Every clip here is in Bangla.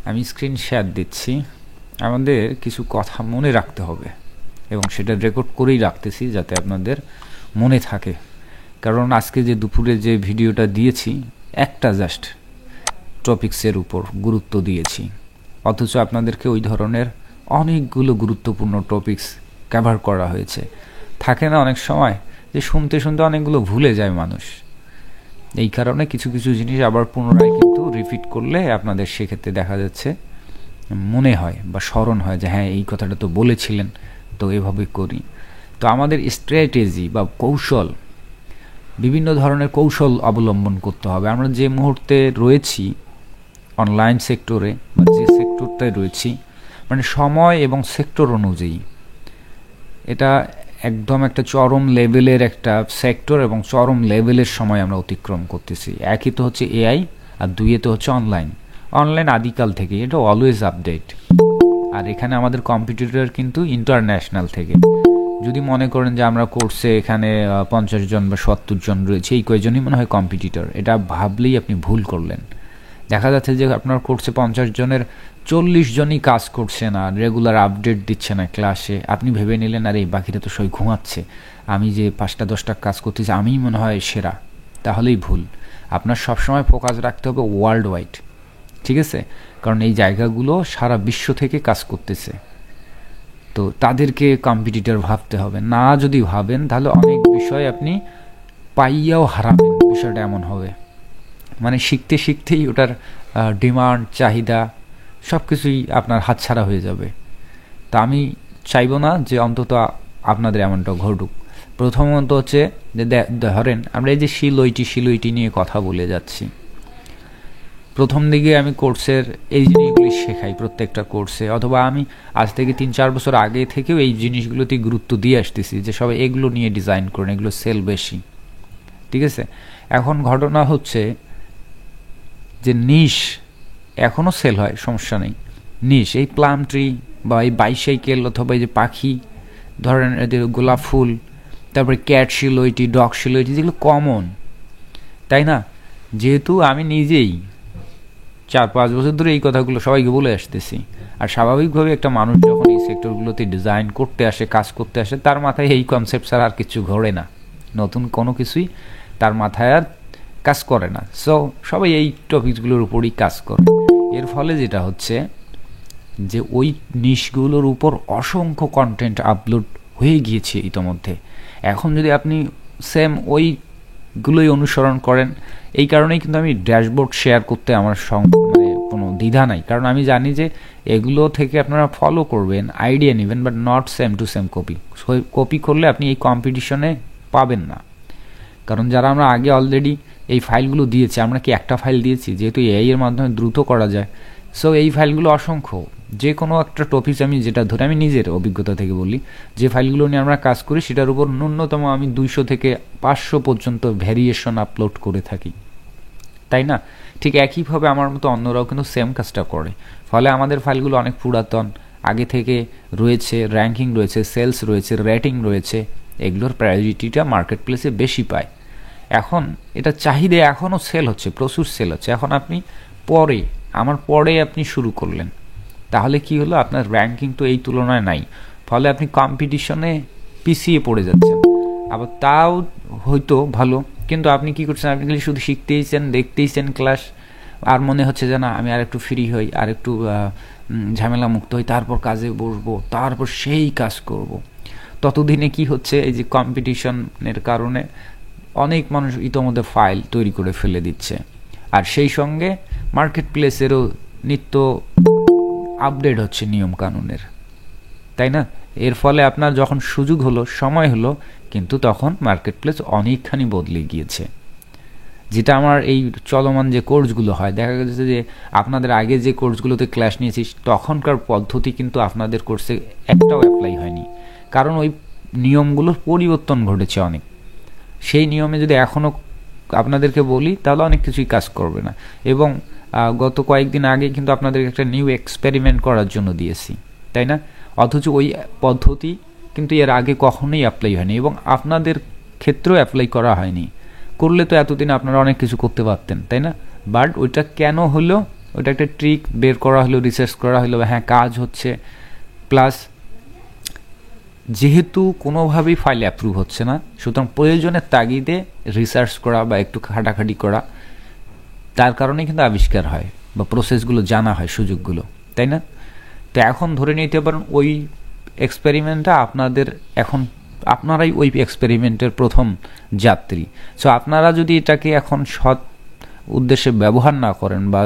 আমি স্ক্রিন শেয়ার দিচ্ছি। আমাদের কিছু কথা মনে রাখতে হবে এবং সেটা রেকর্ড করেই রাখতেছি যাতে আপনাদের মনে থাকে। কারণ আজকে যে দুপুরে যে ভিডিওটা দিয়েছি একটা জাস্ট টপিক্সের উপর গুরুত্ব দিয়েছি, অথচ আপনাদেরকে ওই ধরনের অনেকগুলো গুরুত্বপূর্ণ টপিক্স কভার করা হয়েছে। থাকে না অনেক সময় যে শুনতে শুনতে অনেকগুলো ভুলে যায় মানুষ, এই কারণে কিছু কিছু জিনিস আবার পুনরায় কিন্তু রিপিট করলে আপনাদের সেক্ষেত্রে দেখা যাচ্ছে মনে হয় বা স্মরণ হয় যে হ্যাঁ এই কথাটা তো বলেছিলেন, তো এভাবে করি। তো আমাদের স্ট্র্যাটেজি বা কৌশল, বিভিন্ন ধরনের কৌশল অবলম্বন করতে হবে। আমরা যে মুহূর্তে রয়েছি অনলাইন সেক্টরে বা যে সেক্টরটায় রয়েছি, মানে সময় এবং সেক্টর অনুযায়ী এটা একদম একটা চরম লেভেলের একটা সেক্টর এবং চরম লেভেলের সময় আমরা অতিক্রম করতেছি। একই তো হচ্ছে এআই, আর দুইয়ে তো হচ্ছে অনলাইন আদিকাল থেকে, এটা অলওয়েজ আপডেট। আর এখানে আমাদের কম্পিটিটর কিন্তু ইন্টারন্যাশনাল থেকে। যদি মনে করেন যে আমরা কোর্সে এখানে 50 জন বা 70 জন রয়েছে, এই কয়জনই মনে হয় কম্পিটিটর, এটা ভাবলেই আপনি ভুল করলেন। দেখা যাচ্ছে যে আপনার কোর্সে 50 জনের 40 জনই কাজ করছে না, রেগুলার আপডেট দিচ্ছে না ক্লাসে। আপনি ভেবে নিলেন আর এই বাকিটা তো সবাই ঘুমাচ্ছে, আমি যে 5টা 10টা কাজ করতেছি আমিই মনে হয় সেরা, তাহলেই ভুল। আপনার সবসময় ফোকাস রাখতে হবে ওয়ার্ল্ড ওয়াইড, ঠিক আছে? কারণ এই জায়গাগুলো সারা বিশ্ব থেকে কাজ করতেছে, তো তাদেরকে কম্পিটিটর ভাবতে হবে না। যদি ভাবেন তাহলে অনেক বিষয় আপনি পাইয়াও হারাবেন, বিষয়টা এমন হবে। মানে শিখতে শিখতেই ওটার ডিমান্ড, চাহিদা সব কিছুই আপনার হাতছাড়া হয়ে যাবে। তা আমি চাইব না যে অন্তত আপনাদের এমনটা ঘটুক। প্রথমত হচ্ছে যে ধরেন আমরা এই যে শিলইটি নিয়ে কথা বলে যাচ্ছি, প্রথম দিকে আমি কোর্সের এই জিনিসগুলি শেখাই প্রত্যেকটা কোর্সে, অথবা আমি আজ থেকে 3-4 বছর আগে থেকেও এই জিনিসগুলোতে গুরুত্ব দিয়ে আসতেছি যে সবাই এগুলো নিয়ে ডিজাইন করেন, এগুলো সেল বেশি, ঠিক আছে? এখন ঘটনা হচ্ছে যে নিশ এখনও সেল হয়, সমস্যা নেই। নিশ এই প্লাম ট্রি বা এই বাইসাইকেল অথবা এই যে পাখি ধরেন এদের গোলাপ ফুল, তারপরে ক্যাট শিলইটি, ডগ শিলইটি, যেগুলো কমন, তাই না? যেহেতু আমি নিজেই 4-5 বছর ধরে এই কথাগুলো সবাইকে বলে আসতেছি, আর স্বাভাবিকভাবে একটা মানুষ যখন এই সেক্টরগুলোতে ডিজাইন করতে আসে, কাজ করতে আসে, তার মাথায় এই কনসেপ্ট ছাড়া আর কিছু ঘোরে না, নতুন কোনো কিছুই তার মাথায় আর কাজ করে না। সো সবাই এই টপিকসগুলোর উপরই কাজ করে। এর ফলে যেটা হচ্ছে যে ওই নিশগুলোর উপর অসংখ্য কন্টেন্ট আপলোড হয়ে গিয়েছে ইতোমধ্যে। এখন যদি আপনি সেম ওইগুলোই অনুসরণ করেন, এই কারণেই কিন্তু আমি ড্যাশবোর্ড শেয়ার করতে আমার মানে কোনো দ্বিধা নাই, কারণ আমি জানি যে এগুলো থেকে আপনারা ফলো করবেন, আইডিয়া নেবেন, but not same to same copy করলে আপনি এই কম্পিটিশনে পাবেন না। কারণ যারা আমরা আগে অলরেডি এই ফাইলগুলো দিয়েছি, আমরা কি একটা ফাইল দিয়েছি? যেহেতু এআই এর মাধ্যমে দ্রুত করা যায়, সো এই ফাইলগুলো অসংখ্য। যে কোনো একটা টপিক আমি যেটা ধরে, আমি নিজের অভিজ্ঞতা থেকে বলি, যে ফাইলগুলো নিয়ে আমরা কাজ করি সেটার উপর ন্যূনতম আমি 200 থেকে 500 পর্যন্ত ভ্যারিয়েশন আপলোড করে থাকি, তাই না? ঠিক একইভাবে আমার মতো অন্যরাও কিন্তু সেম কাজটা করে। ফলে আমাদের ফাইলগুলো অনেক পুরাতন, আগে থেকে রয়েছে, র্যাঙ্কিং রয়েছে, সেলস রয়েছে, রেটিং রয়েছে, এগুলোর প্রায়োরিটিটা মার্কেট প্লেসে বেশি পায়। এখন এটা চাহিদা এখনও সেল হচ্ছে, প্রচুর সেল হচ্ছে। এখন আপনি আমার পরে আপনি শুরু করলেন, তাহলে কি হলো? আপনার র্যাঙ্কিং তো এই তুলনায় নাই, ফলে আপনি কম্পিটিশনে পিছিয়ে পড়ে যাচ্ছেন। আবার তাও হয়তো ভালো, কিন্তু আপনি কি করছেন? আপনি খালি শুধু শিখতেইছেন, দেখতেইছেন ক্লাস, আর মনে হচ্ছে যে না আমি আর একটু ফ্রি হই, আর একটু ঝামেলা মুক্ত হই, তারপর কাজে বসবো, তারপর সেই কাজ করব। ততদিনে কি হচ্ছে? এই যে কম্পিটিশনের কারণে অনেক মানুষ ইতোমধ্যে ফাইল তৈরি করে ফেলে দিচ্ছে, আর সেই সঙ্গে মার্কেট প্লেসেরও নিত্য আপডেট হচ্ছে নিয়ম কানুনের, তাই না? এর ফলে আপনার যখন সুযোগ হলো, সময় হলো, কিন্তু তখন মার্কেট প্লেস অনেকখানি বদলে গিয়েছে। যেটা আমার এই চলমান যে কোর্সগুলো হয়, দেখা গেছে যে আপনাদের আগে যে কোর্সগুলোতে ক্লাস নিয়েছি তখনকার পদ্ধতি কিন্তু আপনাদের কোর্সে একটাও অ্যাপ্লাই হয়নি, কারণ ওই নিয়মগুলোর পরিবর্তন ঘটেছে অনেক। সেই নিয়মে যদি এখনও আপনাদেরকে বলি তাহলে অনেক কিছুই কাজ করবে না। এবং গত কয়েকদিন আগে কিন্তু আপনাদেরকে একটা নিউ এক্সপেরিমেন্ট করার জন্য দিয়েছি, তাই না? অথচ ওই পদ্ধতি কিন্তু এর আগে কখনোই অ্যাপ্লাই হয়নি এবং আপনাদের ক্ষেত্রেও অ্যাপ্লাই করা হয়নি। করলে তো এতদিন আপনারা অনেক কিছু করতে পারতেন, তাই না? বাট ওইটা কেন হলো ওটা একটা ট্রিক বের করা হলো, রিসার্চ করা হলো, হ্যাঁ কাজ হচ্ছে। প্লাস যেহেতু কোনোভাবেই ফাইল অ্যাপ্রুভ হচ্ছে না, সুতরাং প্রয়োজনের তাগিদে রিসার্চ করা বা একটু খাটাখাটি করা, তার কারণে কিন্তু আবিষ্কার হয় বা প্রসেসগুলো জানা হয়, সুযোগগুলো, তাই না? তো এখন ধরে নিতে পারেন ওই এক্সপেরিমেন্টটা আপনারাই ওই এক্সপেরিমেন্টের প্রথম যাত্রী। সো আপনারা যদি এটাকে এখন সৎ উদ্দেশ্যে ব্যবহার না করেন বা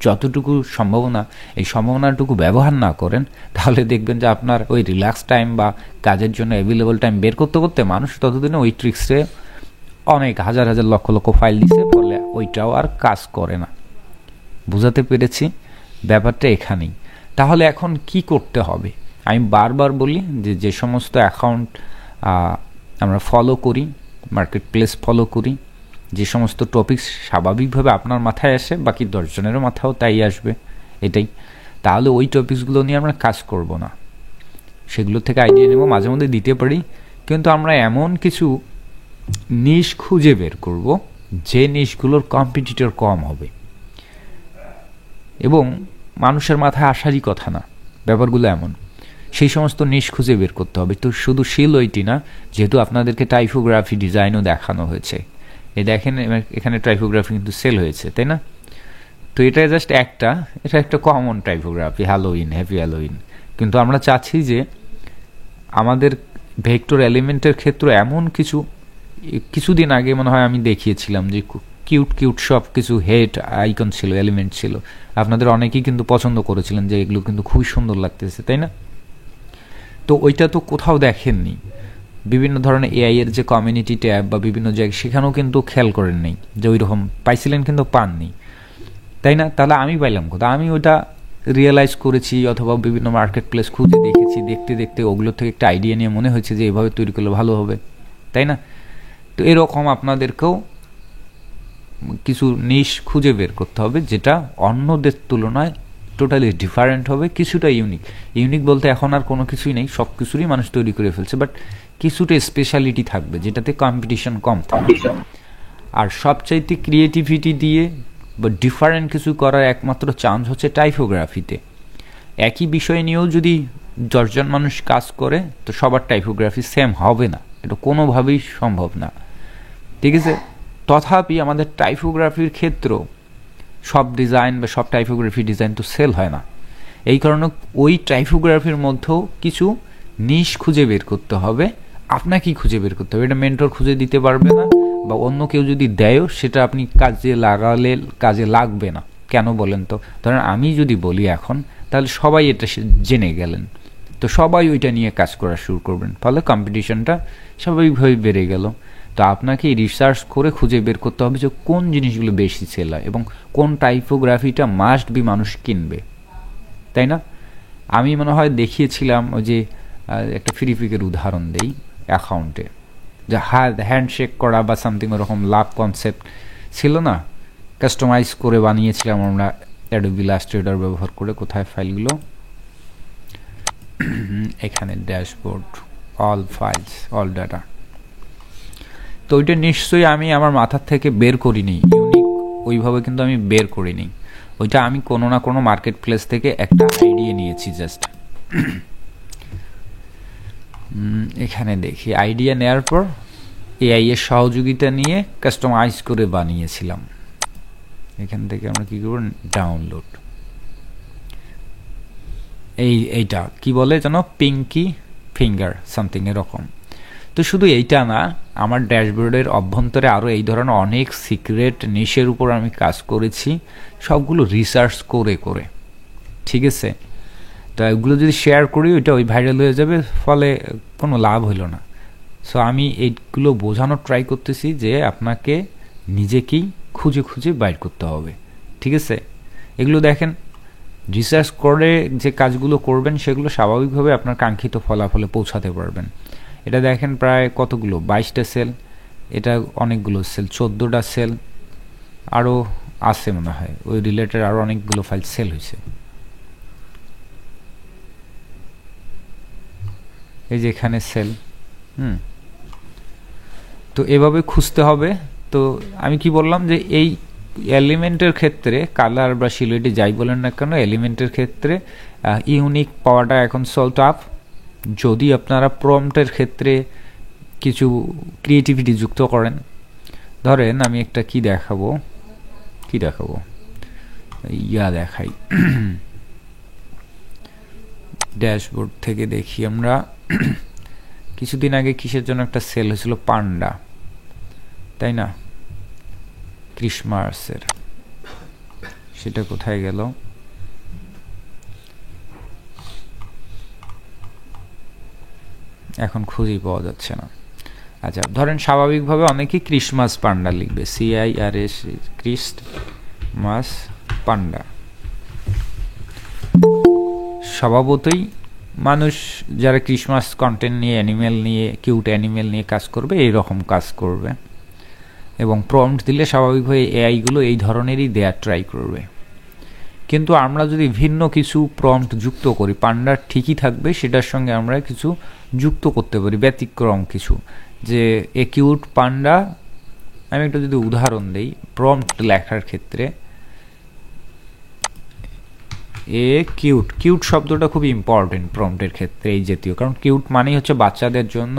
যতটুকু সম্ভাবনা, এই সম্ভাবনাটুকু ব্যবহার না করেন, তাহলে দেখবেন যে আপনার ওই রিল্যাক্স টাইম বা কাজের জন্য অ্যাভেলেবল টাইম বের করতে করতে মানুষ ততদিনে ওই ট্রিক্সে অনেক হাজার হাজার লক্ষ লক্ষ ফাইল দিচ্ছে, ফলে ওইটাও আর কাজ করে না। বুঝাতে পেরেছি? ব্যাপারটা এখানেই। তাহলে এখন কি করতে হবে? আমি বারবার বলি যে সমস্ত অ্যাকাউন্ট আমরা ফলো করি, মার্কেট প্লেস ফলো করি, যে সমস্ত টপিকস স্বাভাবিকভাবে আপনার মাথায় আসে, বাকি 10 জনেরও মাথাও তাই আসবে, এটাই। তাহলে ওই টপিকসগুলো নিয়ে আমরা কাজ করব না, সেগুলো থেকে আইডিয়া নেব, মাঝে মধ্যে দিতে পারি, কিন্তু আমরা এমন কিছু নিশ খুঁজে বের করব যে নিশগুলোর কম্পিটিটর কম হবে এবং মানুষের মাথায় আসারই কথা না, ব্যাপারগুলো এমন। সেই সমস্ত নিশ খুঁজে বের করতে হবে। তো শুধু শিল ওইটি না, যেহেতু আপনাদেরকে টাইপোগ্রাফি ডিজাইনও দেখানো হয়েছে, দেখেন এখানে টাইপোগ্রাফি কিন্তু সেল হয়েছে, তাই না? তো এটা জাস্ট এটা একটা common typography, Halloween, happy Halloween. কিন্তু আমরা চাচ্ছি যে আমাদের ভেক্টর এলিমেন্টের ক্ষেত্রে এমন কিছুদিন আগে মনে হয় আমি দেখিয়েছিলাম যে কিউট কিউট সব কিছু হেড আইকন ছিল, এলিমেন্ট ছিল, আপনাদের অনেকেই কিন্তু পছন্দ করেছিলেন যে এগুলো কিন্তু খুবই সুন্দর লাগতেছে, তাই না? তো ওইটা তো কোথাও দেখেননি। বিভিন্ন ধরনের এআই এর যে কমিউনিটি ট্যাব বা বিভিন্ন জায়গায়, সেখানেও কিন্তু খেয়াল করেন নেই যে ওই রকম পাইছিলেন, কিন্তু পাননি, তাই না? তাহলে আমি পাইলাম কোথাও? আমি ওইটা রিয়েলাইজ করেছি অথবা বিভিন্ন মার্কেট প্লেস খুঁজে দেখেছি, দেখতে দেখতে ওগুলো থেকে একটা আইডিয়া নিয়ে মনে হয়েছে যে এভাবে তৈরি করলে ভালো হবে, তাই না? তো এরকম আপনাদেরকেও কিছু নিশ খুঁজে বের করতে হবে যেটা অন্যদের তুলনায় টোটালি ডিফারেন্ট হবে, কিছুটা ইউনিক বলতে এখন আর কোনো কিছুই নেই, সব কিছুরই মানুষ তৈরি করে ফেলছে, বাট কিছুটা স্পেশালিটি থাকবে যেটাতে কম্পিটিশন কম থাকবে। আর সবচাইতে ক্রিয়েটিভিটি দিয়ে বা ডিফারেন্ট কিছু করার একমাত্র চান্স হচ্ছে টাইপোগ্রাফিতে। একই বিষয় নিয়েও যদি 10 জন মানুষ কাজ করে, তো সবার টাইপোগ্রাফি সেম হবে না, এটা কোনোভাবেই সম্ভব না, ঠিক আছে? তথাপি আমাদের টাইপোগ্রাফির ক্ষেত্রেও সব ডিজাইন বা সব টাইপোগ্রাফি ডিজাইন তো সেল হয় না। এই কারণে ওই টাইপোগ্রাফির মধ্যেও কিছু নিশ খুঁজে বের করতে হবে, আপনাকেই খুঁজে বের করতে হবে। এটা মেন্টর খুঁজে দিতে পারবে না, বা অন্য কেউ যদি দেয়ও সেটা আপনি কাজে লাগালে কাজে লাগবে না। কেন বলেন তো? ধরেন আমি যদি বলি এখন, তাহলে সবাই এটা জেনে গেলেন, তো সবাই ওইটা নিয়ে কাজ করা শুরু করবেন, ফলে কম্পিটিশনটা স্বাভাবিকভাবেই বেড়ে গেল। তো আপনাকে রিসার্চ করে খুঁজে বের করতে হবে যে কোন জিনিসগুলো বেশি সেল হয় এবং কোন টাইপোগ্রাফিটা মাস্ট বি মানুষ কিনবে, তাই না? আমি মনে হয় দেখিয়েছিলাম ওই যে একটা ফ্রি পিকের উদাহরণ দেই, অ্যাকাউন্টে যে হ্যান্ডশেক করা বা সামথিং ওরকম লাভ কনসেপ্ট ছিল না, কাস্টমাইজ করে বানিয়েছিলাম আমরা অ্যাডোবি ইলাস্ট্রেটর ব্যবহার করে। কোথায় ফাইলগুলো? এখানে dashboard, all files, all data. তো ওইটা নিশ্চয়ই আমি আমার মাথার থেকে বের করিনি, ইউনিক ওইভাবে কিন্তু আমি বের করিনি, ওইটা আমি কোনো না কোনো মার্কেট প্লেস থেকে একটা আইডিয়া নিয়েছি জাস্ট। এখানে দেখি আইডিয়া নেওয়ার পর এআই এর সহযোগিতা নিয়ে কাস্টমাইজ করে বানিয়েছিলাম। এখান থেকে আমরা কি করব? ডাউনলোড। এইটা কি বলে যেন, পিঙ্কি ফিঙ্গার সামথিং এরকম। তো শুধু এইটা না, আমার ড্যাশবোর্ডের অভ্যন্তরে আরও এই ধরনের অনেক সিক্রেট নিশের উপর আমি কাজ করেছি, সবগুলো রিসার্চ করে করে, ঠিক আছে? তো এগুলো যদি শেয়ার করি ওইটা ওই ভাইরাল হয়ে যাবে, ফলে কোনো লাভ হইল না। সো আমি এইগুলো বোঝানোর ট্রাই করতেছি যে আপনাকে নিজেকেই খুঁজে খুঁজে বাইর করতে হবে, ঠিক আছে? এগুলো দেখেন, রিসার্চ করে যে কাজগুলো করবেন সেগুলো স্বাভাবিকভাবে আপনার কাঙ্ক্ষিত ফলাফলে পৌঁছাতে পারবেন। এটা দেখেন প্রায় কতগুলো, 22টা সেল, এটা অনেকগুলো সেল, 14টা সেল, আরও আছে মনে হয় ওই রিলেটেড আরও অনেকগুলো ফাইল সেল হয়েছে। এই যে এখানে সেল। তো এভাবে খুঁজতে হবে। তো আমি কি বললাম যে এই এলিমেন্টের ক্ষেত্রে কালার বা সিলুয়েটে যাই বলেন না কেন, এলিমেন্টের ক্ষেত্রে ইউনিক পাওয়াটা এখন সো টাফ। যদি আপনারা প্রম্পটের ক্ষেত্রে কিছু ক্রিয়েটিভিটি যুক্ত করেন, ধরেন আমি একটা কি দেখাবো দেখাই ড্যাশবোর্ড থেকে দেখি আমরা। কিছুদিন আগে কিসের জন্য একটা সেল হয়েছিল, পান্ডা, তাই না, ক্রিসমাসের। সেটা কোথায় গেল? এখন খুঁজেই পাওয়া যাচ্ছে না। আচ্ছা, ধরেন স্বাভাবিকভাবে অনেকেই ক্রিসমাস পান্ডা লিখবে, CIRS, ক্রিস্টমাস পান্ডা। স্বভাবতই মানুষ যারা ক্রিসমাস কন্টেন্ট নিয়ে, অ্যানিমেল নিয়ে, কিউট অ্যানিমেল নিয়ে কাজ করবে, এইরকম কাজ করবে, এবং প্রম্পট দিলে স্বাভাবিকভাবে এআইগুলো এই ধরনেরই দেয়ার ট্রাই করবে। কিন্তু আমরা যদি ভিন্ন কিছু প্রম্পট যুক্ত করি, পান্ডা ঠিকই থাকবে, সেটার সঙ্গে আমরা কিছু যুক্ত করতে পারি, ব্যতিক্রম কিছু, যে এ কিউট পান্ডা। আমি একটা যদি উদাহরণ দেই প্রম্পট লেখার ক্ষেত্রে, এ কিউট শব্দটা খুব ইম্পর্টেন্ট প্রম্পটের ক্ষেত্রে এই জাতীয়, কারণ কিউট মানেই হচ্ছে বাচ্চাদের জন্য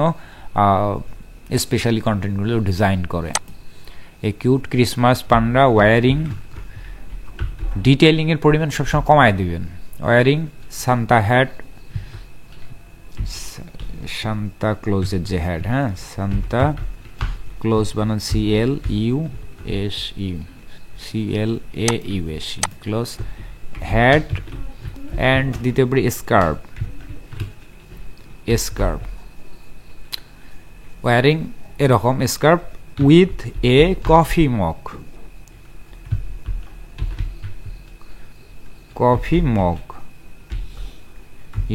স্পেশালি কন্টেন্টগুলো ডিজাইন করে। A cute Christmas panda wearing, ডিটেইলিংয়ের পরিমাণ সবসময় কমায় দিবেন। ওয়ারিং সান্তা হ্যাট, সান্তা ক্লোজের যে হ্যাট, হ্যাঁ, সান্তা ক্লোজ বানান CLAUSE, ক্লোজ হ্যাট, অ্যান্ড দিতে পারি স্কার্ফ, ওয়ারিং এরকম scarf with a coffee mug,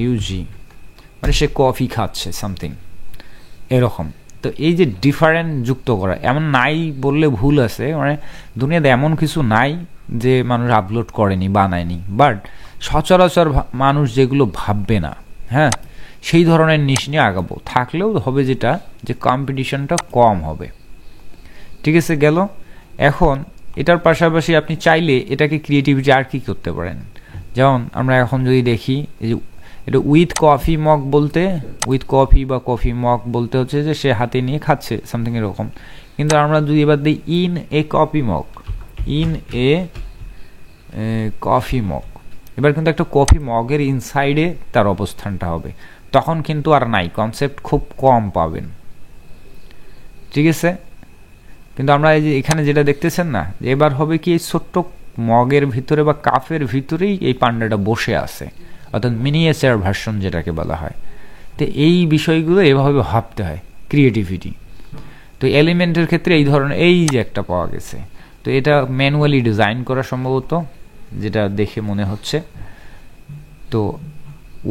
UG, মানে সে কফি খাচ্ছে সামথিং এরকম। তো এই যে ডিফারেন্ট যুক্ত করা, এমন নাই বললে ভুল আছে, মানে দুনিয়াতে এমন কিছু নাই যে মানুষ আপলোড করেনি, বানায়নি, বাট সচরাচর মানুষ যেগুলো ভাববে না, হ্যাঁ, সেই ধরনের নিশ নিয়ে আগাবো। থাকলেও হবে যেটা, যে কম্পিটিশনটা কম হবে। ঠিক আছে, গেল। এখন এটার পাশাপাশি আপনি চাইলে এটাকে ক্রিয়েটিভিটি আর কি করতে পারেন, যেমন আমরা এখন যদি দেখি, এই যে এটা উইথ কফি মগ বলতে, উইথ কফি বা কফি মগ বলতে হচ্ছে যে সে হাতে নিয়ে খাচ্ছে সামথিং এরকম। কিন্তু আমরা যদি এবার দিই ইন এ কফি মগ, এবার কিন্তু একটা কফি মগের ইনসাইডে তার অবস্থানটা হবে, তখন কিন্তু আর নাই, কনসেপ্ট খুব কম পাবেন। ঠিক আছে, কিন্তু আমরা এই যে এখানে যেটা দেখতেছেন না, এবার হবে কি, এই ছোট্ট মগের ভিতরে বা কাপের ভিতরেই এই পান্ডাটা বসে আছে, অর্থাৎ মিনিয়েচার ভার্সন যেটাকে বলা হয়। তো এই বিষয়গুলো এভাবে ভাবতে হয়, ক্রিয়েটিভিটি। তো এলিমেন্টের ক্ষেত্রে এই ধরনের এই যে একটা পাওয়া গেছে, তো এটা ম্যানুয়ালি ডিজাইন করা সম্ভবত, যেটা দেখে মনে হচ্ছে। তো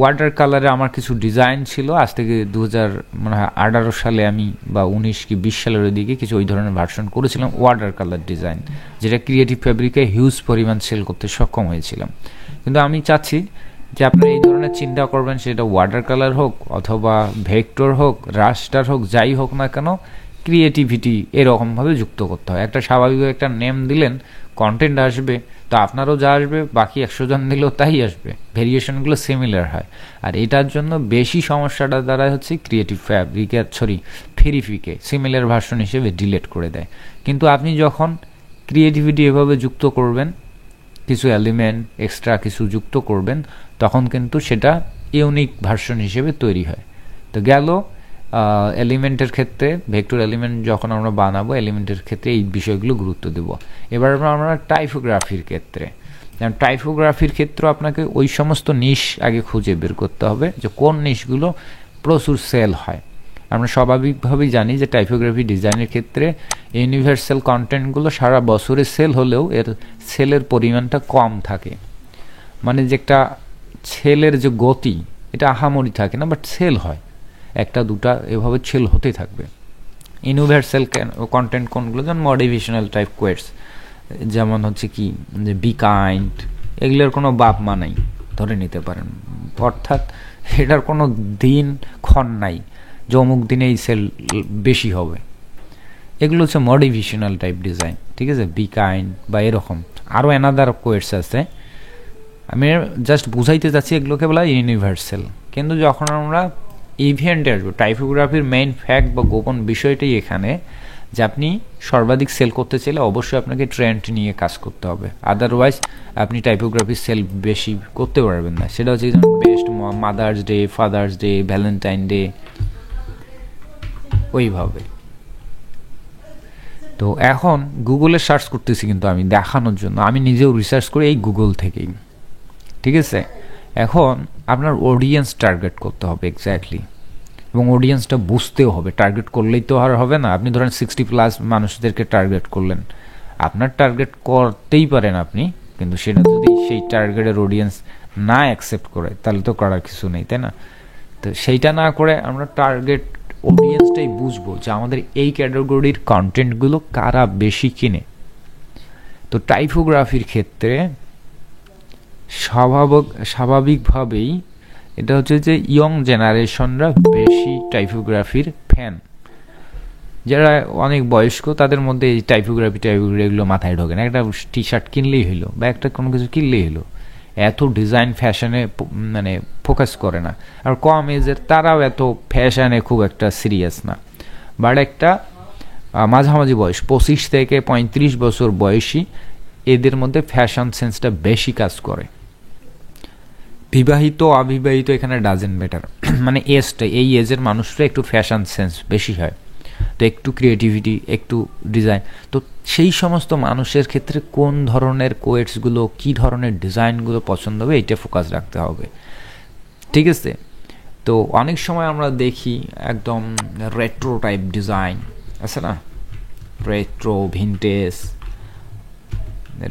ওয়াটার কালারে আমার কিছু ডিজাইন ছিল, আজ থেকে 2018 সালে আমি, বা 19 কি 20 সালের দিকে কিছু ওই ধরনের ভার্সন করেছিলাম, ওয়াটার কালার ডিজাইন, যেটা ক্রিয়েটিভ ফ্যাব্রিকে হিউজ পরিমাণ সেল করতে সক্ষম হয়েছিলাম। কিন্তু আমি চাচ্ছি যে আপনারা এই ধরনের চিন্তা করবেন, সেটা ওয়াটার কালার হোক অথবা ভেক্টর হোক, রাস্টার হোক, যাই হোক না কেন, ক্রিয়েটিভিটি এরকমভাবে যুক্ত করতে হয়। একটা স্বাভাবিক একটা নেম দিলেন, কন্টেন্ট আসবে, তো আপনারও যা আসবে বাকি 100 জন দিলেও তাই আসবে, ভেরিয়েশনগুলো সিমিলার হয়। আর এটার জন্য বেশি সমস্যাটা দ্বারা হচ্ছে ক্রিয়েটিভ ফেরিফিকে সিমিলার ভার্সন হিসেবে ডিলিট করে দেয়। কিন্তু আপনি যখন ক্রিয়েটিভিটি এভাবে যুক্ত করবেন, কিছু এলিমেন্ট এক্সট্রা কিছু যুক্ত করবেন, তখন কিন্তু সেটা ইউনিক ভার্সন হিসেবে তৈরি হয়। তো গেল এলিমেন্টের ক্ষেত্রে, ভেক্টর এলিমেন্ট যখন আমরা বানাবো, এলিমেন্টের ক্ষেত্রে এই বিষয়গুলো গুরুত্ব দেব। এবার আমরা টাইপোগ্রাফির ক্ষেত্রে, যেমন টাইপোগ্রাফির ক্ষেত্রে আপনাকে ওই সমস্ত নিশ আগে খুঁজে বের করতে হবে, যে কোন নিশগুলো প্রচুর সেল হয়। আমরা স্বাভাবিকভাবেই জানি যে টাইপোগ্রাফি ডিজাইনের ক্ষেত্রে ইউনিভার্সাল কন্টেন্টগুলো সারা বছরে সেল হলেও এর সেলের পরিমাণটা কম থাকে, মানে যে একটা সেলের যে গতি, এটা আহামরি থাকে না, বাট সেল হয়, একটা দুটা এভাবে সেল হতে থাকবে। ইউনিভার্সাল কন্টেন্ট কোনগুলো, যেমন মোটিভেশনাল টাইপ কোয়েটস, যেমন হচ্ছে কি যে বি কাইন্ড, এগুলোর কোনো বাপ মা নাই ধরে নিতে পারেন, অর্থাৎ এটার কোনো দিন ক্ষণ নাই যে অমুক দিনে এই সেল বেশি হবে। এগুলো হচ্ছে মোটিভেশনাল টাইপ ডিজাইন। ঠিক আছে, বি কাইন্ড বা এরকম আরও অ্যানাদার কোয়েটস আছে। আমি জাস্ট বুঝাইতে চাচ্ছি এগুলোকে বলা ইউনিভার্সাল। কিন্তু যখন আমরা ইভেন্টে আসবো, টাইপোগ্রাফির মেইন ফ্যাক্ট বা গোপন বিষয়টাই এখানে যে আপনি সর্বাধিক সেল করতে চাইলে অবশ্যই আপনাকে ট্রেন্ড নিয়ে কাজ করতে হবে, আদারওয়াইজ আপনি টাইপোগ্রাফি সেল বেশি করতে পারবেন না। সেটা হচ্ছে best mother's day, father's day, Valentine day, ওইভাবে। তো এখন গুগলে সার্চ করতেছি কিন্তু আমি দেখানোর জন্য, আমি নিজেও রিসার্চ করি এই গুগল থেকেই, ঠিক আছে। এখন আপনার অডিয়েন্স টার্গেট করতে হবে এক্স্যাক্টলি, এবং অডিয়েন্সটা বুঝতেও হবে। টার্গেট করলেই তো আর হবে না। আপনি ধরেন 60+ মানুষদেরকে টার্গেট করলেন, আপনার টার্গেট করতেই পারেন আপনি, কিন্তু সেটা যদি সেই টার্গেটের অডিয়েন্স না অ্যাকসেপ্ট করে তাহলে তো করার কিছু নেই, তাই না? তো সেইটা না করে আমরা টার্গেট অডিয়েন্সটাই বুঝবো যে আমাদের এই ক্যাটাগরির কন্টেন্টগুলো কারা বেশি কিনে। তো টাইপোগ্রাফির ক্ষেত্রে স্বাভাবিকভাবেই এটা হচ্ছে যে ইয়ং জেনারেশনরা বেশি টাইপোগ্রাফির ফ্যান। যারা অনেক বয়স্ক তাদের মধ্যে এই টাইপোগ্রাফি এগুলো মাথায় ঢোকে না। একটা টি শার্ট কিনলেই হলো বা একটা কোনো কিছু কিনলেই হলো, এত ডিজাইন ফ্যাশনে মানে ফোকাস করে না। আর কম এজের তারাও এত ফ্যাশনে খুব একটা সিরিয়াস না। বাট একটা মাঝামাঝি বয়স 25 থেকে 35 বছর বয়সী, এদের মধ্যে ফ্যাশন সেন্সটা বেশি কাজ করে। বিবাহিত অবিবাহিত এখানে ডাজেন্ট ম্যাটার, মানে এজটা, এই এজের মানুষরা একটু ফ্যাশন সেন্স বেশি হয়, তো একটু ক্রিয়েটিভিটি, একটু ডিজাইন। তো সেই সমস্ত মানুষের ক্ষেত্রে কোন ধরনের কোয়েটসগুলো, কী ধরনের ডিজাইনগুলো পছন্দ হবে, এইটা ফোকাস রাখতে হবে, ঠিক আছে। তো অনেক সময় আমরা দেখি একদম রেট্রো টাইপ ডিজাইন আছে না, রেট্রো ভিনটেজ,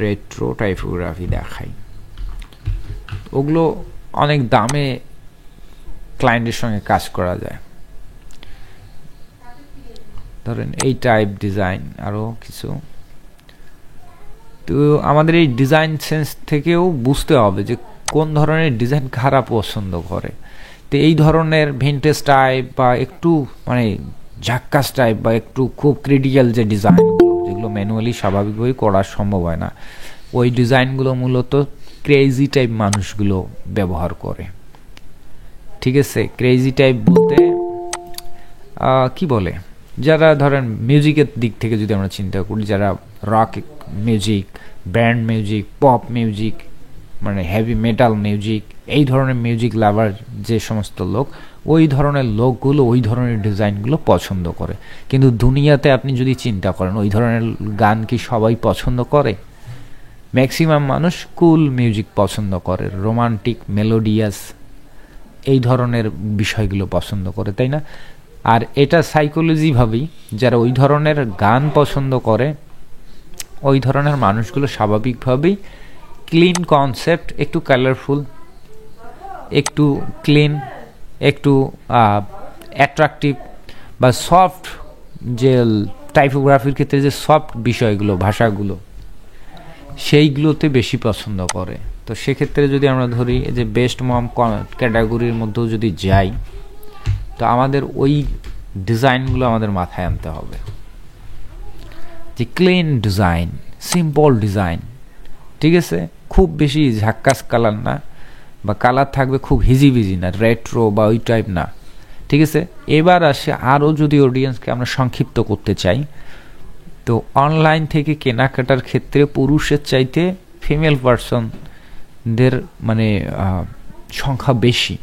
রেট্রো টাইপোগ্রাফি দেখাই, ওগুলো অনেক দামে ক্লায়েন্টের সঙ্গে কাজ করা যায়। ধরেন এই টাইপ ডিজাইন আরও কিছু। তো আমাদের এই ডিজাইন সেন্স থেকেও বুঝতে হবে যে কোন ধরনের ডিজাইন কারা পছন্দ করে। তো এই ধরনের ভিনটেজ টাইপ বা একটু মানে ঝাক্কাস টাইপ বা একটু খুব ক্রিটিক্যাল যে ডিজাইনগুলো, যেগুলো ম্যানুয়ালি স্বাভাবিকভাবেই করা সম্ভব হয় না, ওই ডিজাইনগুলো মূলত ক্রেজি টাইপ মানুষগুলো ব্যবহার করে, ঠিক আছে। ক্রেজি টাইপ বলতে কি বলে, যারা ধরেন মিউজিকের দিক থেকে যদি আমরা চিন্তা করি, যারা rock music, band music, pop music, মানে হেভি মেটাল মিউজিক, এই ধরনের মিউজিক লাভার যে সমস্ত লোক, ওই ধরনের লোকগুলো ওই ধরনের ডিজাইনগুলো পছন্দ করে। কিন্তু দুনিয়াতে আপনি যদি চিন্তা করেন ওই ধরনের গান কি সবাই পছন্দ করে? ম্যাক্সিমাম মানুষ কুল মিউজিক পছন্দ করে, রোমান্টিক, মেলোডিয়াস, এই ধরনের বিষয়গুলো পছন্দ করে, তাই না? আর এটা সাইকোলজিভাবেই যারা ওই ধরনের গান পছন্দ করে, ওই ধরনের মানুষগুলো স্বাভাবিকভাবেই ক্লিন কনসেপ্ট, একটু কালারফুল, একটু ক্লিন, একটু অ্যাট্রাকটিভ বা সফট, যে টাইপোগ্রাফির ক্ষেত্রে যে সফট বিষয়গুলো, ভাষাগুলো, সেইগুলোতে বেশি পছন্দ করে। তো সেক্ষেত্রে যদি আমরা ধরি যে বেস্ট মম ক্যাটাগরির মধ্যেও যদি যাই, তো আমাদের ওই ডিজাইনগুলো আমাদের মাথায় আনতে হবে, যে ক্লিন ডিজাইন, সিম্পল ডিজাইন, ঠিক আছে, খুব বেশি ঝাক্কাস কালার না, বা কালার থাকবে খুব হিজিবিজি না, রেট্রো বা ওই টাইপ না, ঠিক আছে। এবার আসে আরও যদি অডিয়েন্সকে আমরা সংক্ষিপ্ত করতে চাই, তো অনলাইন থেকে কেনাকাটার ক্ষেত্রে পুরুষের চাইতে ফিমেল পার্সনদের মানে সংখ্যা বেশি,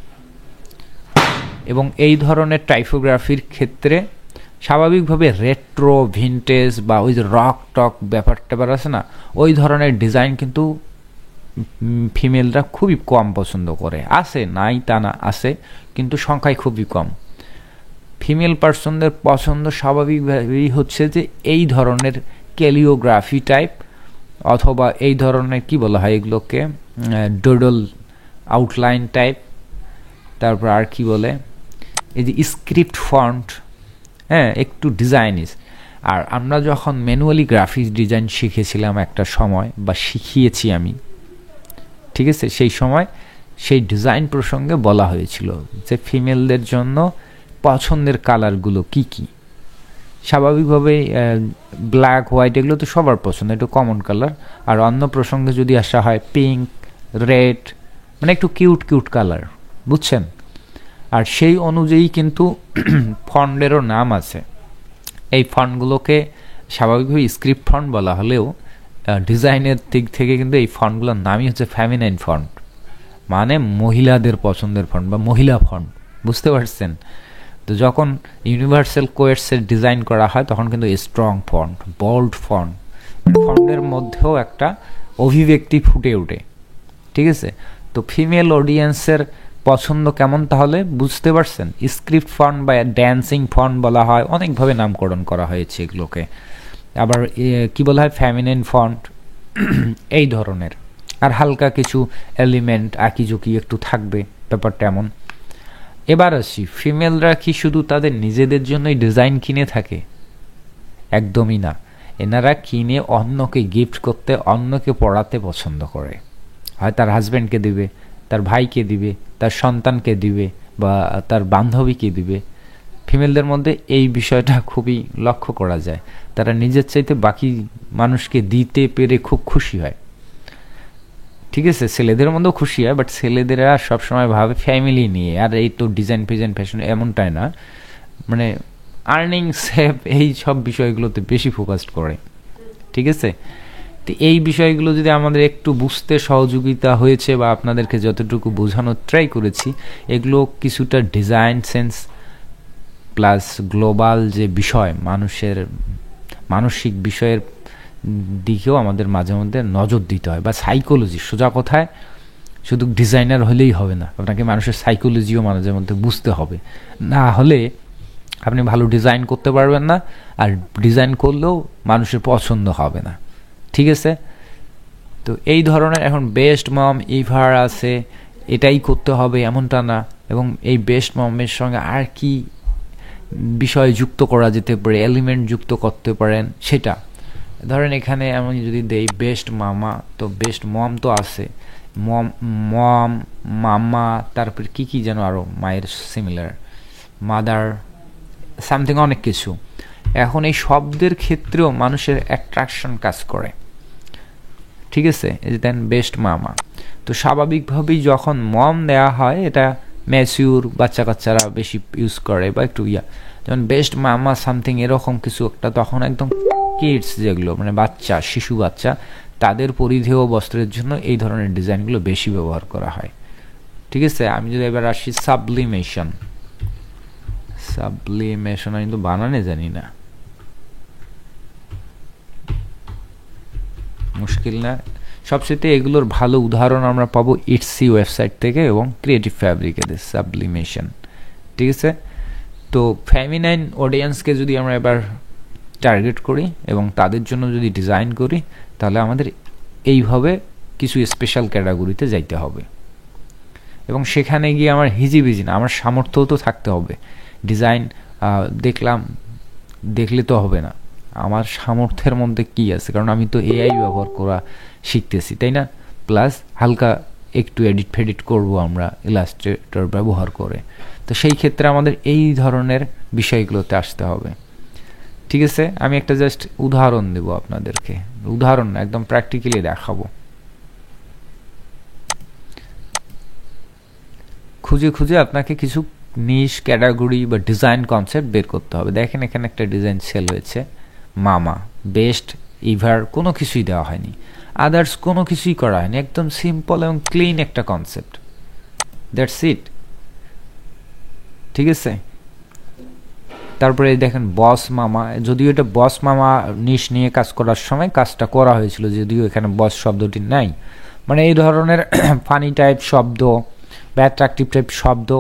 এবং এই ধরনের টাইপোগ্রাফির ক্ষেত্রে স্বাভাবিকভাবে রেট্রো, ভিনটেজ বা ওই যে রক টক ব্যাপার আছে না, ওই ধরনের ডিজাইন কিন্তু ফিমেলরা খুবই কম পছন্দ করে। আছে, নাই তা না, আছে, কিন্তু সংখ্যায় খুবই কম। ফিমেল পার্সনদের পছন্দ স্বাভাবিকভাবেই হচ্ছে যে এই ধরনের ক্যালিওগ্রাফি টাইপ, অথবা এই ধরনের কি বলা হয় এগুলোকে, ডোডল আউটলাইন টাইপ, তারপর আর কি বলে, এই যে স্ক্রিপ্ট ফন্ট, হ্যাঁ, একটু ডিজাইনিস। আর আমরা যখন ম্যানুয়ালি গ্রাফিক্স ডিজাইন শিখেছিলাম একটা সময়, বা শিখিয়েছি আমি, ঠিক আছে, সেই সময় সেই ডিজাইন প্রসঙ্গে বলা হয়েছিল যে ফিমেলদের জন্য পছন্দের কালারগুলো কি কি, স্বাভাবিকভাবেই ব্ল্যাক হোয়াইট এগুলো তো সবার পছন্দ, একটু কমন কালার। আর অন্য প্রসঙ্গে যদি আসা হয় পিঙ্ক, রেড, মানে একটু কিউট কিউট কালার, বুঝছেন? আর সেই অনুযায়ী কিন্তু ফন্টেরও নাম আছে। এই ফন্টগুলোকে স্বাভাবিকভাবে স্ক্রিপ্ট ফন্ট বলা হলেও ডিজাইনের দিক থেকে কিন্তু এই ফন্টগুলোর নামই হচ্ছে ফেমিনাইন ফন্ট, মানে মহিলাদের পছন্দের ফন্ট বা মহিলা ফন্ট, বুঝতে পারছেন? তো যখন ইউনিভার্সাল কোয়েটসের ডিজাইন করা হয় তখন কিন্তু স্ট্রং ফন্ট, বোল্ড ফন্ট, ফন্টের মধ্যেও একটা অভিব্যক্তি ফুটে ওঠে, ঠিক আছে? তো ফিমেল অডিয়েন্সের পছন্দ কেমন তাহলে বুঝতে পারছেন? স্ক্রিপ্ট ফন্ট বা ড্যান্সিং ফন্ট বলা হয়, অনেকভাবে নামকরণ করা হয়েছে এগুলোকে। আবার কি বলা হয়, ফ্যামিনাইন ফন্ট, এই ধরনের। আর হালকা কিছু এলিমেন্ট আঁকিঝুঁকি একটু থাকবে, ব্যাপারটা এমন। এবার আসি, ফিমেলরা কি শুধু তাদের নিজেদের জন্যই ডিজাইন কিনে থাকে? একদমই না। এনারা কিনে অন্যকে গিফট করতে, অন্যকে পড়াতে পছন্দ করে। হয় তার হাজব্যান্ডকে দিবে, তার ভাইকে দিবে, তার সন্তানকে দিবে, বা তার বান্ধবীকে দিবে। ফিমেলদের মধ্যে এই বিষয়টা খুবই লক্ষ্য করা যায়। তারা নিজের চাইতে বাকি মানুষকে দিতে পেরে খুব খুশি হয়, ঠিক আছে? ছেলেদের মধ্যেও খুশি হয়, বাট ছেলেদেরা সবসময় ভাবে ফ্যামিলি নিয়ে, আর এই তো ডিজাইন ফিজাইন ফ্যাশন এমনটাই না, মানে আর্নিং সেভ এই সব বিষয়গুলোতে বেশি ফোকাসড করে, ঠিক আছে? তো এই বিষয়গুলো যদি আমাদের একটু বুঝতে সহযোগিতা হয়েছে বা আপনাদেরকে যতটুকু বোঝানোর ট্রাই করেছি, এগুলো কিছুটা ডিজাইন সেন্স প্লাস গ্লোবাল যে বিষয়, মানুষের মানসিক বিষয়ের দিকেও আমাদের মাঝে মধ্যে নজর দিতে হয়, বা সাইকোলজি, সোজা কথায় শুধু ডিজাইনার হলেই হবে না, আপনাকে মানুষের সাইকোলজিও মাঝে মধ্যে বুঝতে হবে। না হলে আপনি ভালো ডিজাইন করতে পারবেন না, আর ডিজাইন করলেও মানুষের পছন্দ হবে না, ঠিক আছে? তো এই ধরনের এখন বেস্ট মম ইভার আছে, এটাই করতে হবে এমনটা না। এবং এই বেস্ট মমের সঙ্গে আর কি বিষয় যুক্ত করা যেতে পারে, এলিমেন্ট যুক্ত করতে পারেন সেটা। ধরেন এখানে আমি যদি দেই বেস্ট মামা, তো বেস্ট মম তো আছে, মম, মামা, তারপরে কি কি যেন আরও মায়ের সিমিলার, মাদার, সামথিং, অনেক কিছু। এখন এই শব্দের ক্ষেত্রেও মানুষের অ্যাট্রাকশন কাজ করে, ঠিক আছে? এই যে দেন বেস্ট মামা, তো স্বাভাবিকভাবেই যখন মম দেওয়া হয়, এটা ম্যাচিউর বাচ্চা কাচ্চারা বেশি ইউজ করে, বা একটু যেমন বেস্ট মামা সামথিং এরকম কিছু একটা, তখন একদম কিডস যেগুলো, মানে বাচ্চা, শিশু বাচ্চা, তাদের পরিধেয় বস্ত্রের জন্য এই ধরনের ডিজাইনগুলো বেশি ব্যবহার করা হয়, ঠিক আছে? আমি যদি এবার আসি সাবলিমেশন, আমি কিন্তু বানানে জানি না, মুশকিল না। সবচেয়ে এগুলোর ভালো উদাহরণ আমরা পাবো ইটসি ওয়েবসাইট থেকে এবং ক্রিয়েটিভ ফ্যাব্রিকের সাবলিমেশন, ঠিক আছে? তো ফেমিনাইন অডিয়েন্সকে যদি আমরা এবার টার্গেট করি এবং তাদের জন্য যদি ডিজাইন করি, তাহলে আমাদের এইভাবে কিছু স্পেশাল ক্যাটাগরিতে যাইতে হবে, এবং সেখানে গিয়ে আমার হিজিবিজি না, আমার সামর্থ্যও তো থাকতে হবে। ডিজাইন দেখলে তো হবে না, আমার সামর্থ্যের মধ্যে কি আছে, কারণ আমি তো এআই ব্যবহার করা শিখতেছি, তাই না? প্লাস হালকা একটু এডিট ফেডিট করবো আমরা ইলাস্ট্রেটর ব্যবহার করে, তো সেই ক্ষেত্রে আমাদের এই ধরনের বিষয়গুলোতে আসতে হবে, ঠিক আছে? আমি একটা জাস্ট উদাহরণ দেব আপনাদেরকে, উদাহরণ না, একদম প্র্যাকটিক্যালি দেখাবো। খুঁজে খুঁজে আপনাকে কিছু নিশ ক্যাটাগরি বা ডিজাইন কনসেপ্ট বের করতে হবে। দেখেন এখানে একটা ডিজাইন সেল হয়েছে, মামা, বেস্ট, ইভার, কোনো কিছুই দেওয়া হয়নি, আদার্স কোনো কিছুই করা হয়নি, একদম সিম্পল এবং ক্লিন একটা কনসেপ্ট, দ্যাটস ইট, ঠিক আছে? তারপরে দেখেন বস মামা, যদিও এটা বস মামা নিশ নিয়ে কাজ করার সময় কাজটা করা হয়েছিল, যদিও এখানে বস শব্দটি নাই, মানে এই ধরনের ফানি টাইপ শব্দ বা অ্যাট্রাকটিভ টাইপ শব্দ।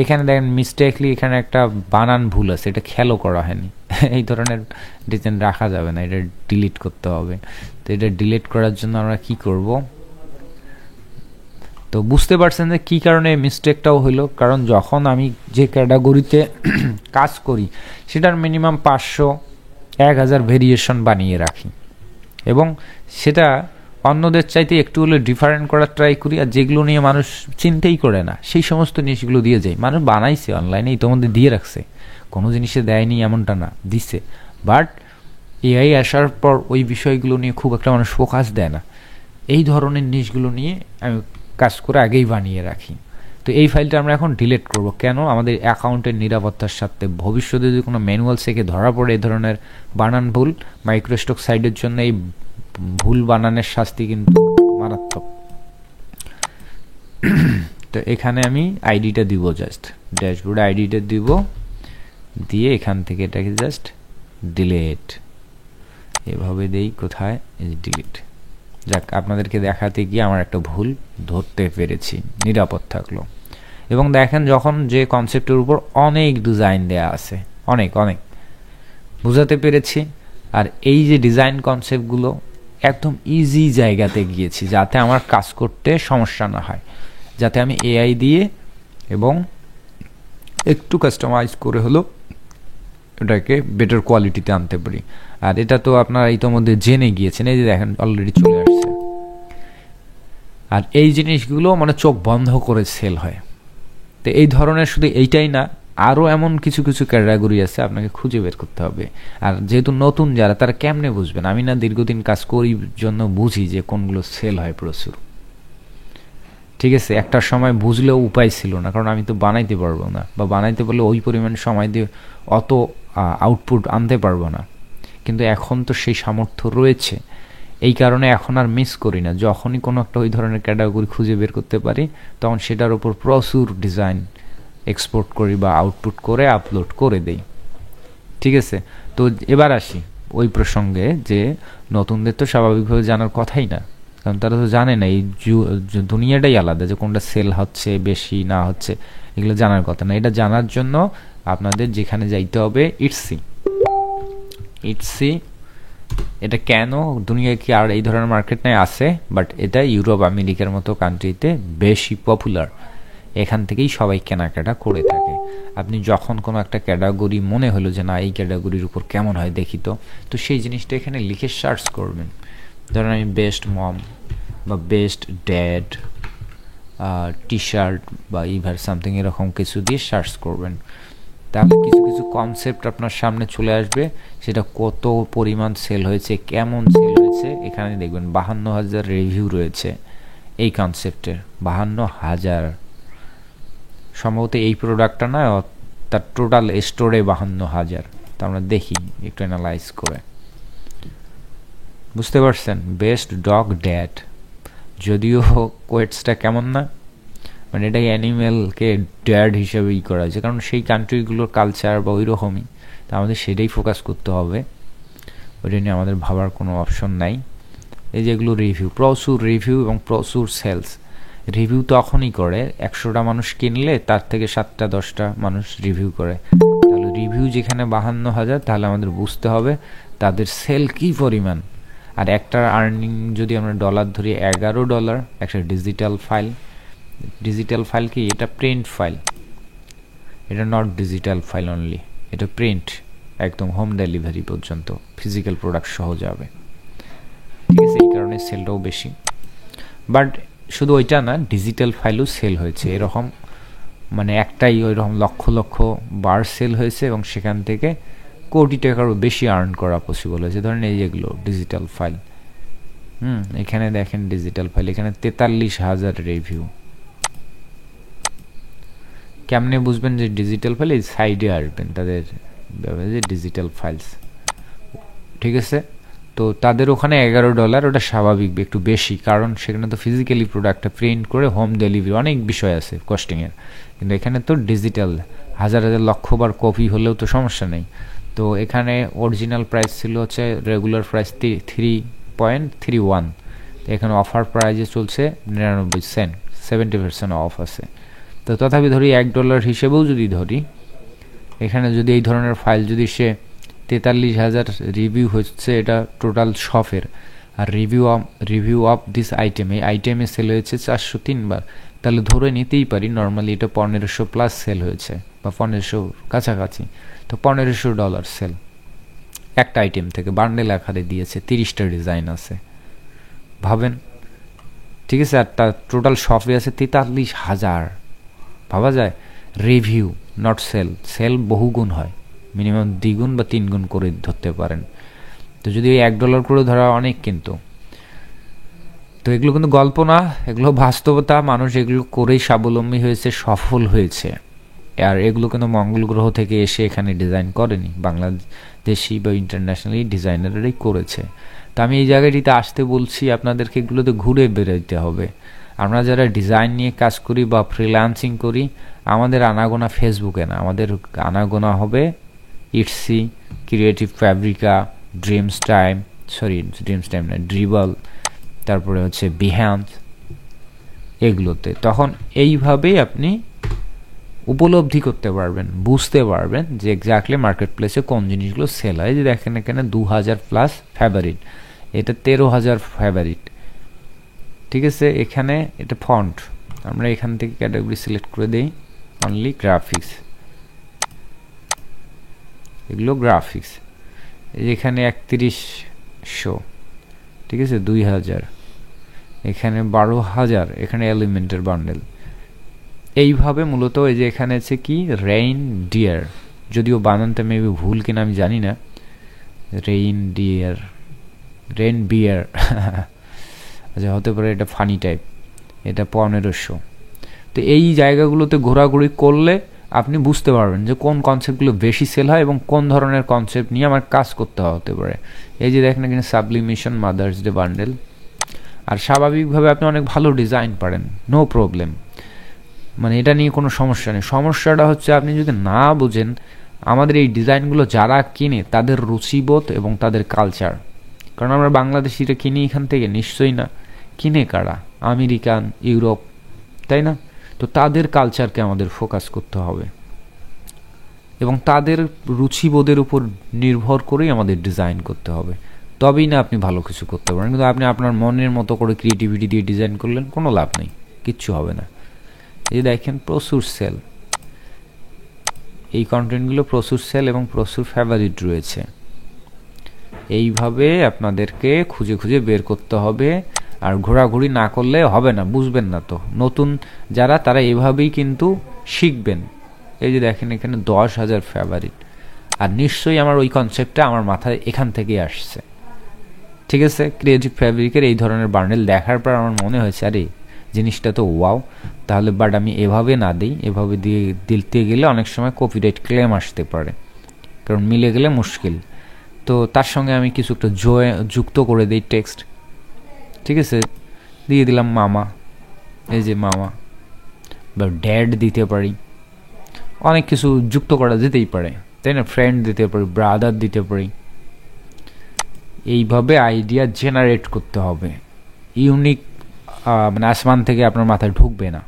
এখানে দেখেন মিস্টেকলি এখানে একটা বানান ভুল আছে, এটা খেয়ালও করা হয়নি। এই ধরনের ডিজাইন রাখা যাবে না, এটা ডিলিট করতে হবে। তো এটা ডিলিট করার জন্য আমরা কি করব? তো বুঝতে পারছেন যে কী কারণে মিস্টেকটাও হইলো, কারণ যখন আমি যে ক্যাটাগরিতে কাজ করি সেটার মিনিমাম 500-1000 ভেরিয়েশন বানিয়ে রাখি, এবং সেটা অন্যদের চাইতে একটু হলে ডিফারেন্ট করার ট্রাই করি, আর যেগুলো নিয়ে মানুষ চিন্তাই করে না সেই সমস্ত জিনিসগুলো দিয়ে যাই। মানুষ বানাইছে অনলাইনে, ইতিমধ্যে দিয়ে রাখছে, কোনো জিনিসে দেয়নি এমনটা না, দিছে। বাট এআই আসার পর ওই বিষয়গুলো নিয়ে খুব একটা মানুষ ফোকাস দেয় না। এই ধরনের জিনিসগুলো নিয়ে আমি কাজ করে আগেই বানিয়ে রাখি। তো এই ফাইলটা আমরা এখন ডিলিট করব। কেন? আমাদের অ্যাকাউন্টের নিরাপত্তার সাথে ভবিষ্যতে যদি কোনো ম্যানুয়াল থেকে ধরা পড়ে এই ধরনের বানান ভুল, মাইক্রোস্টক সাইটের জন্য এই ভুল বানানের শাস্তি কিন্তু মারাত্মক। তো এখানে আমি আইডিটা দিব, জাস্ট ড্যাশবোর্ডে আইডিটা দিব, দিয়ে এখান থেকে এটাকে জাস্ট ডিলিট এভাবে দেই। কোথায়? এই ডিলিট। যাক, আপনাদেরকে দেখাতে গিয়ে আমার একটা ভুল ধরতে পেরেছি, নিরাপদ থাকলো। এবং দেখেন, যখন যে কনসেপ্টের উপর অনেক ডিজাইন দেয়া আছে, অনেক অনেক বুঝাতে পেরেছি। আর এই যে ডিজাইন কনসেপ্টগুলো একদম ইজি জায়গাতে গিয়েছি, যাতে আমার কাজ করতে সমস্যা না হয়, যাতে আমি এআই দিয়ে এবং একটু কাস্টমাইজ করে হলো এটাকে বেটার কোয়ালিটিতে আনতে পারি। আর এটা তো আপনারা ইতোমধ্যে জেনে গিয়েছেন, এই যে দেখেন অলরেডি চলে আসছে। আর এই জিনিসগুলো মানে চোখ বন্ধ করে সেল হয়। তো এই ধরনের শুধু এইটাই না, আরও এমন কিছু কিছু ক্যাটাগরি আছে, আপনাকে খুঁজে বের করতে হবে। আর যেহেতু নতুন যারা, তারা কেমনে বুঝবেন? আমি না দীর্ঘদিন কাজ করি জন্য বুঝি যে কোনগুলো সেল হয় প্রচুর। ঠিক আছে, একটা সময় বুঝলেও উপায় ছিল না, কারণ আমি তো বানাইতে পারবো না, বা বানাইতে পারলে ওই পরিমাণ সময় দিয়ে অত আউটপুট আনতে পারবো না। কিন্তু এখন তো সেই সামর্থ্য রয়েছে, এই কারণে এখন আর মিস করি না। যখনই কোনো একটা ওই ধরনের ক্যাটাগরি খুঁজে বের করতে পারি, তখন সেটার উপর প্রচুর ডিজাইন এক্সপোর্ট করি বা আউটপুট করে আপলোড করে দেই। ঠিক আছে, তো এবার আসি ওই প্রসঙ্গে যে নতুনদের তো স্বাভাবিকভাবে জানার কথাই না, কারণ তারা তো জানে না, এই দুনিয়াটাই আলাদা, যে কোনটা সেল হচ্ছে বেশি না হচ্ছে এগুলো জানার কথা না। এটা জানার জন্য আপনাদের যেখানে যাইতে হবে ইটসি। এটা কেন দুনিয়ায় কি আর এই ধরনের মার্কেট নাই? আছে, বাট এটা ইউরোপ আমেরিকার মতো কান্ট্রিতে বেশি পপুলার। এখান থেকেই সবাই কেনাকাটা করে থাকে। আপনি যখন কোনো একটা ক্যাটাগরি মনে হলো যে না, এই ক্যাটাগরির উপর কেমন হয় দেখি, তো সেই জিনিসটা এখানে লিখে সার্চ করবেন। ধরেন আমি বেস্ট মম বা বেস্ট ড্যাড টি শার্ট বা ইভার সামথিং এরকম কিছু দিয়ে সার্চ করবেন, তাহলে কিছু কিছু কনসেপ্ট আপনার সামনে চলে আসবে। সেটা কত পরিমাণ সেল হয়েছে, কেমন সেল হয়েছে, এখানে দেখবেন 52,000 রিভিউ রয়েছে এই কনসেপ্টের। 52,000, সম্ভবত এই প্রোডাক্টটা না, তার টোটাল স্টোরে 52,000। তো আমরা দেখি একটু অ্যানালাইজ করে, বুঝতে পারছেন? বেস্ট ডগ ড্যাড, যদিও কোয়েটসটা কেমন না, মানে এটা অ্যানিমেলকে ড্যাড হিসেবেই করা হয়েছে, কারণ সেই কান্ট্রিগুলোর কালচার বা ওই রকমই। তা আমাদের সেটাই ফোকাস করতে হবে, ওইটা নিয়ে আমাদের ভাবার কোনো অপশন নাই। এই যেগুলো রিভিউ, প্রচুর রিভিউ এবং প্রচুর সেলস। রিভিউ তখনই করে 100টা মানুষ কিনলে তার থেকে 7টা 10টা মানুষ রিভিউ করে। তাহলে রিভিউ যেখানে 52,000, তাহলে আমাদের বুঝতে হবে তাদের সেল কী পরিমাণ। আর একটা আর্নিং যদি আমরা ডলার ধরি, $11 একটা ডিজিটাল ফাইল কি? এটা প্রিন্ট ফাইল, এটা নট ডিজিটাল ফাইল অনলি, এটা প্রিন্ট, একদম হোম ডেলিভারি পর্যন্ত ফিজিক্যাল প্রোডাক্ট সহ যাবে। ঠিক আছে, এই কারণে সেলটাও বেশি। বাট শুধু ওইটা না, ডিজিটাল ফাইলও সেল হয়েছে এরকম, মানে একটাই ওই রকম লক্ষ লক্ষ বার সেল হয়েছে, এবং সেখান থেকে কোটি টাকারও বেশি আর্ন করা পসিবল হয়েছে। ধরেন এই যেগুলো ডিজিটাল ফাইল, এখানে দেখেন ডিজিটাল ফাইল, এখানে 43,000 রিভিউ। কেমনে বুঝবেন যে ডিজিটাল ফাইল? এই সাইডে আসবেন তাদের যে ডিজিটাল ফাইলস, ঠিক আছে। তো তাদের ওখানে $11, ওটা স্বাভাবিক একটু বেশি, কারণ সেখানে তো ফিজিক্যালি প্রোডাক্টটা প্রিন্ট করে হোম ডেলিভারি, অনেক বিষয় আছে কস্টিংয়ের। কিন্তু এখানে তো ডিজিটাল, হাজার হাজার লক্ষবার কপি হলেও তো সমস্যা নেই। তো এখানে অরিজিনাল প্রাইস ছিল হচ্ছে রেগুলার প্রাইস 3.31, এখানে অফার প্রাইজে চলছে 99 সেন্ট, 70% অফ আছে। তো তথাপি ধরি $1 হিসেবেও যদি ধরি, এখানে যদি এই ধরনের ফাইল যদি সে 43,000 রিভিউ হচ্ছে, এটা টোটাল শপের। আর রিভিউ অফ দিস আইটেম, এই আইটেমে সেল হয়েছে 403 বার, তাহলে ধরে নিতেই পারি নর্মালি এটা 1500 প্লাস সেল হয়েছে, বা 1500 কাছাকাছি। তো $1,500 সেল একটা আইটেম থেকে, বান্ডেল আকারে দিয়েছে, 30টা ডিজাইন আছে। ভাবেন, ঠিক আছে। আর তার টোটাল শপে আছে 43,000, ভাবা যায়। রিভিউ নট সেল, সেল বহুগুণ হয়, মিনিমাম 2 গুণ বা 3 গুণ করে ধরতে পারেন। তো যদি $1 করে ধরা অনেক, কিন্তু তো এগুলো কিন্তু গল্প না, এগুলো বাস্তবতা। মানুষ এগুলো করেই স্বাবলম্বী হয়েছে, সফল হয়েছে। আর এগুলো কিন্তু মঙ্গল গ্রহ থেকে এসে এখানে ডিজাইন করেনি, বাংলাদেশি বা ইন্টারন্যাশনালি ডিজাইনাররাই করেছে। তো আমি এই জায়গাটিতে আসতে বলছি আপনাদেরকে, এগুলোতে ঘুরে বেরোতে হবে। আমরা যারা ডিজাইন নিয়ে কাজ করি বা ফ্রিল্যান্সিং করি, আমাদের আনাগোনা ফেসবুকে না, আমাদের আনাগোনা হবে ইটসি, ক্রিয়েটিভ ফ্যাব্রিকা, ড্রিমস টাইম না, ড্রিবল, তারপরে হচ্ছে বিহ্যান্স, এগুলোতে। তখন এইভাবেই আপনি উপলব্ধি করতে পারবেন, বুঝতে পারবেন যে এক্স্যাক্টলি মার্কেট প্লেসে কোন জিনিসগুলো সেল হয়। যে দেখেন এখানে 2000+ ফেভারিট, এটা 13,000 ফেভারিট, ঠিক আছে। এখানে এটা ফন্ট, আমরা এখান থেকে ক্যাটাগরি সিলেক্ট করে দেই, অনলি গ্রাফিক্স, এগুলো গ্রাফিক্স। এখানে 3100, ঠিক আছে, 2000, এখানে 12,000, এখানে এলিমেন্টের বান্ডেল। এইভাবে মূলত এই যে এখানে আছে কি রেইন ডিয়ার, যদিও বানানটা মেবি ভুল কিনা আমি জানি না, রেইন বিয়ার আচ্ছা, হতে পারে এটা ফানি টাইপ, এটা 1500। তো এই জায়গাগুলোতে ঘোরাঘুরি করলে আপনি বুঝতে পারবেন যে কোন কনসেপ্টগুলো বেশি সেল হয় এবং কোন ধরনের কনসেপ্ট নিয়ে আমার কাজ করতে হতে পারে। এই যে দেখেন এখানে সাবলিমেশন মাদার্স ডে বান্ডেল। আর স্বাভাবিকভাবে আপনি অনেক ভালো ডিজাইন পারেন, নো প্রবলেম, মানে এটা নিয়ে কোনো সমস্যা নেই। সমস্যাটা হচ্ছে আপনি যদি না বুঝেন আমাদের এই ডিজাইনগুলো যারা কিনে তাদের রুচিবোধ এবং তাদের কালচার। কারণ আমরা বাংলাদেশিরা কিনি এখান থেকে, নিশ্চয়ই না। কিনে কারা? আমেরিকান, ইউরোপ, তাই না? তো তাদের কালচারকে আমাদের ফোকাস করতে হবে এবং তাদের রুচিবোধের উপর নির্ভর করেই আমাদের ডিজাইন করতে হবে, তবেই না আপনি ভালো কিছু করতে পারেন। কিন্তু আপনি আপনার মনের মতো করে ক্রিয়েটিভিটি দিয়ে ডিজাইন করলেন, কোনো লাভ নেই, কিচ্ছু হবে না। এই দেখেন প্রচুর সেল, এই কন্টেন্টগুলো প্রচুর সেল এবং প্রচুর ফেভারিট রয়েছে। এইভাবে আপনাদেরকে খুঁজে খুঁজে বের করতে হবে, আর ঘোরাঘুরি না করলে হবে না, বুঝবেন না। তো নতুন যারা, তারা এভাবেই কিন্তু শিখবেন। এই যে দেখেন এখানে 10,000 ফেভারিট, আর নিশ্চয়ই আমার ওই কনসেপ্টটা আমার মাথায় এখান থেকেই আসছে, ঠিক আছে। ক্রিয়েটিভ ফ্যাব্রিকের এই ধরনের বান্ডেল দেখার পর আমার মনে হয়েছে আরে জিনিসটা তো ওয়াও, তাহলে বাট আমি এভাবে না দিই, এভাবে দিয়ে দিতে গেলে অনেক সময় কপিরাইট ক্লেম আসতে পারে, কারণ মিলে গেলে মুশকিল। তো তার সঙ্গে আমি কিছু একটা যুক্ত করে দিই টেক্সট, ঠিক আছে, দিয়ে দিলাম মামা, এই যে মামা, বা ড্যাড দিতে পারি, অনেক কিছু যুক্ত করা যেতেই পারে, তাই না? ফ্রেন্ড দিতে পারি, ব্রাদার দিতে পারি। এইভাবে আইডিয়া জেনারেট করতে হবে, ইউনিক, মানে আসমান থেকে আপনার মাথায় ঢুকবে না।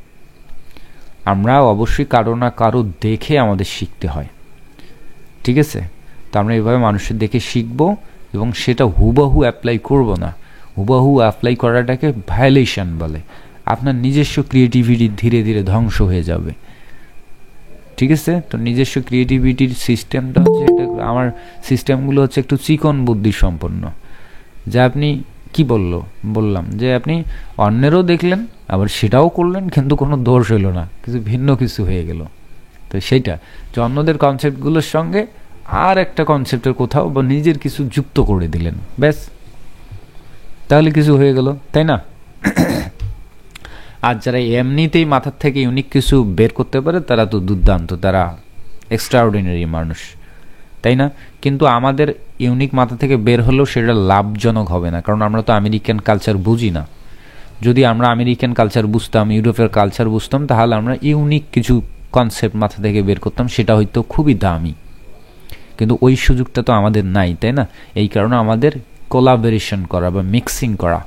আমরা অবশ্যই কারো না কারো দেখে আমাদের শিখতে হয়, ঠিক আছে। তো আমরা এইভাবে মানুষের দেখে শিখবো এবং সেটা হুবহু অ্যাপ্লাই করব না। হুবহু অ্যাপ্লাই করাটাকে ভায়োলেশন বলে। আপনার নিজস্ব ক্রিয়েটিভিটি ধীরে ধীরে ধ্বংস হয়ে যাবে, ঠিক আছে। তো নিজস্ব ক্রিয়েটিভিটির সিস্টেমটা হচ্ছে, আমার সিস্টেমগুলো হচ্ছে একটু চিকন বুদ্ধি সম্পন্ন, যা আপনি কি বললাম যে আপনি অন্যেরও দেখলেন আবার সেটাও করলেন, কিন্তু কোনো দোষ হলো না, কিছু ভিন্ন কিছু হয়ে গেল। তো সেইটা যে অন্যদের কনসেপ্টগুলোর সঙ্গে আর একটা কনসেপ্টের কোথাও বা নিজের কিছু যুক্ত করে দিলেন, ব্যাস, তাহলে কিছু হয়ে গেল, তাই না? আর যারা এমনিতেই মাথার থেকে ইউনিক কিছু বের করতে পারে তারা তো দুর্দান্ত, তারা এক্সট্রাঅর্ডিনারি মানুষ, তাই না? কিন্তু আমাদের ইউনিক মাথা থেকে বের হলেও সেটা লাভজনক হবে না, কারণ আমরা তো আমেরিকান কালচার বুঝি না। যদি আমরা আমেরিকান কালচার বুঝতাম, ইউরোপের কালচার বুঝতাম, তাহলে আমরা ইউনিক কিছু কনসেপ্ট মাথা থেকে বের করতাম, সেটা হয়তো খুবই দামি। কিন্তু ওই সুযোগটা তো আমাদের নাই, তাই না? এই কারণে আমাদের কোলাবোরেশন করা বা মিক্সিং করা,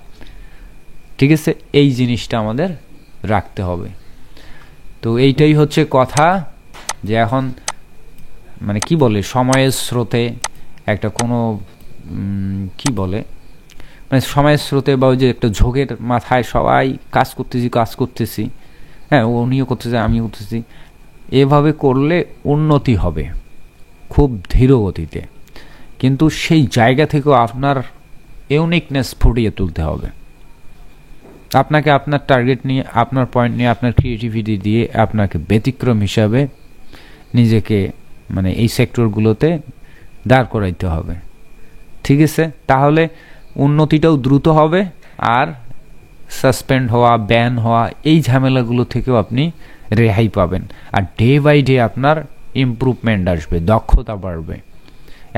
ঠিক আছে, এই জিনিসটা আমাদের রাখতে হবে। তো এইটাই হচ্ছে কথা, যে এখন মানে কি বলে, সময়ের স্রোতে একটা কোনো কি বলে, মানে সময়ের স্রোতে বা ওই যে একটা ঝোঁকের মাথায় সবাই কাজ করতেছি, হ্যাঁ, উনিও করতেছে, আমিও করতেছি, এভাবে করলে উন্নতি হবে খুব ধীর গতিতে, কিন্তু সেই জায়গা থেকেও আপনার ইউনিকনেস ফুটিয়ে তুলতে হবে, আপনাকে আপনার টার্গেট নিয়ে, আপনার পয়েন্ট নিয়ে, আপনার ক্রিয়েটিভিটি দিয়ে আপনাকে ব্যতিক্রম হিসাবে নিজেকে মানে এই সেক্টরগুলোতে দাঁড় করাইতে হবে, ঠিক আছে? তাহলে উন্নতিটাও দ্রুত হবে, আর সাসপেন্ড হওয়া, ব্যান হওয়া এই ঝামেলাগুলো থেকেও আপনি রেহাই পাবেন। আর ডে বাই ডে আপনার ইমপ্রুভমেন্ট আসবে, দক্ষতা বাড়বে।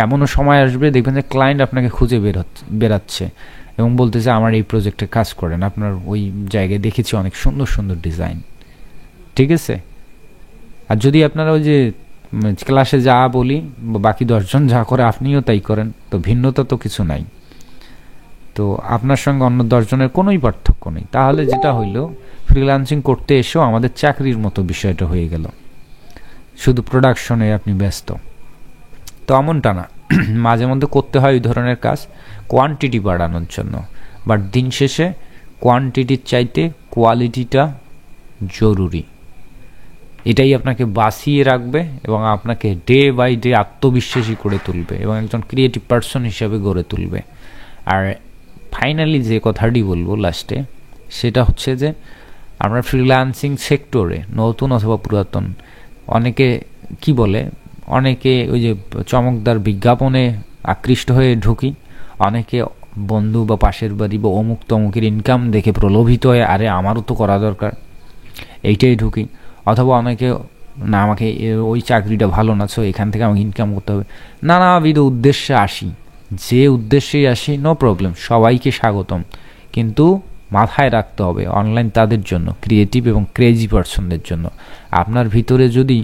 এমনও সময় আসবে দেখবেন যে ক্লায়েন্ট আপনাকে খুঁজে বেরাচ্ছে এবং বলতেছে আমার এই প্রজেক্টে কাজ করেন, আপনার ওই জায়গায় দেখেছি অনেক সুন্দর সুন্দর ডিজাইন, ঠিক আছে? আর যদি আপনারা ওই যে ক্লাসে যা বলি বাকি 10 জন যা করে আপনিও তাই করেন, তো ভিন্নতা তো কিছু নাই, তো আপনার সঙ্গে অন্য 10 জনের কোনোই পার্থক্য নেই। তাহলে যেটা হইল, ফ্রিল্যান্সিং করতে এসেও আমাদের চাকরির মতো বিষয়টা হয়ে গেল, শুধু প্রোডাকশনে আপনি ব্যস্ত। তো এমনটা না, মাঝে মধ্যে করতে হয় এই ধরনের কাজ কোয়ান্টিটি বাড়ানোর জন্য, বাট দিন শেষে কোয়ান্টিটির চাইতে কোয়ালিটিটা জরুরি। এটাই আপনাকে বাঁচিয়ে রাখবে এবং আপনাকে ডে বাই ডে আত্মবিশ্বাসী করে তুলবে এবং একজন ক্রিয়েটিভ পারসন হিসেবে গড়ে তুলবে। আর ফাইনালি যে কথাটি বলবো লাস্টে, সেটা হচ্ছে যে আমরা ফ্রিল্যান্সিং সেক্টরে নতুন অথবা পুরাতন, অনেকে কি বলে, অনেকে ওই যে চমকদার বিজ্ঞাপনে আকৃষ্ট হয়ে ঢুকি, অনেকে বন্ধু বা পাশের বাড়ি বা অমুক তমুকের ইনকাম দেখে প্রলোভিত হয়ে আরে আমারও তো করা দরকার এইটাই ঢুকি, অথবা অনেকে না আমাকে ওই চাকরিটা ভালো না, সো এখান থেকে আমাকে ইনকাম করতে হবে, নানাবিধ উদ্দেশ্যে আসি। যে উদ্দেশ্যেই আসি নো প্রবলেম, সবাইকে স্বাগতম, কিন্তু মাথায় রাখতে হবে অনলাইন তাদের জন্য, ক্রিয়েটিভ এবং ক্রেজি পারসনদের জন্য। আপনার ভিতরে যদি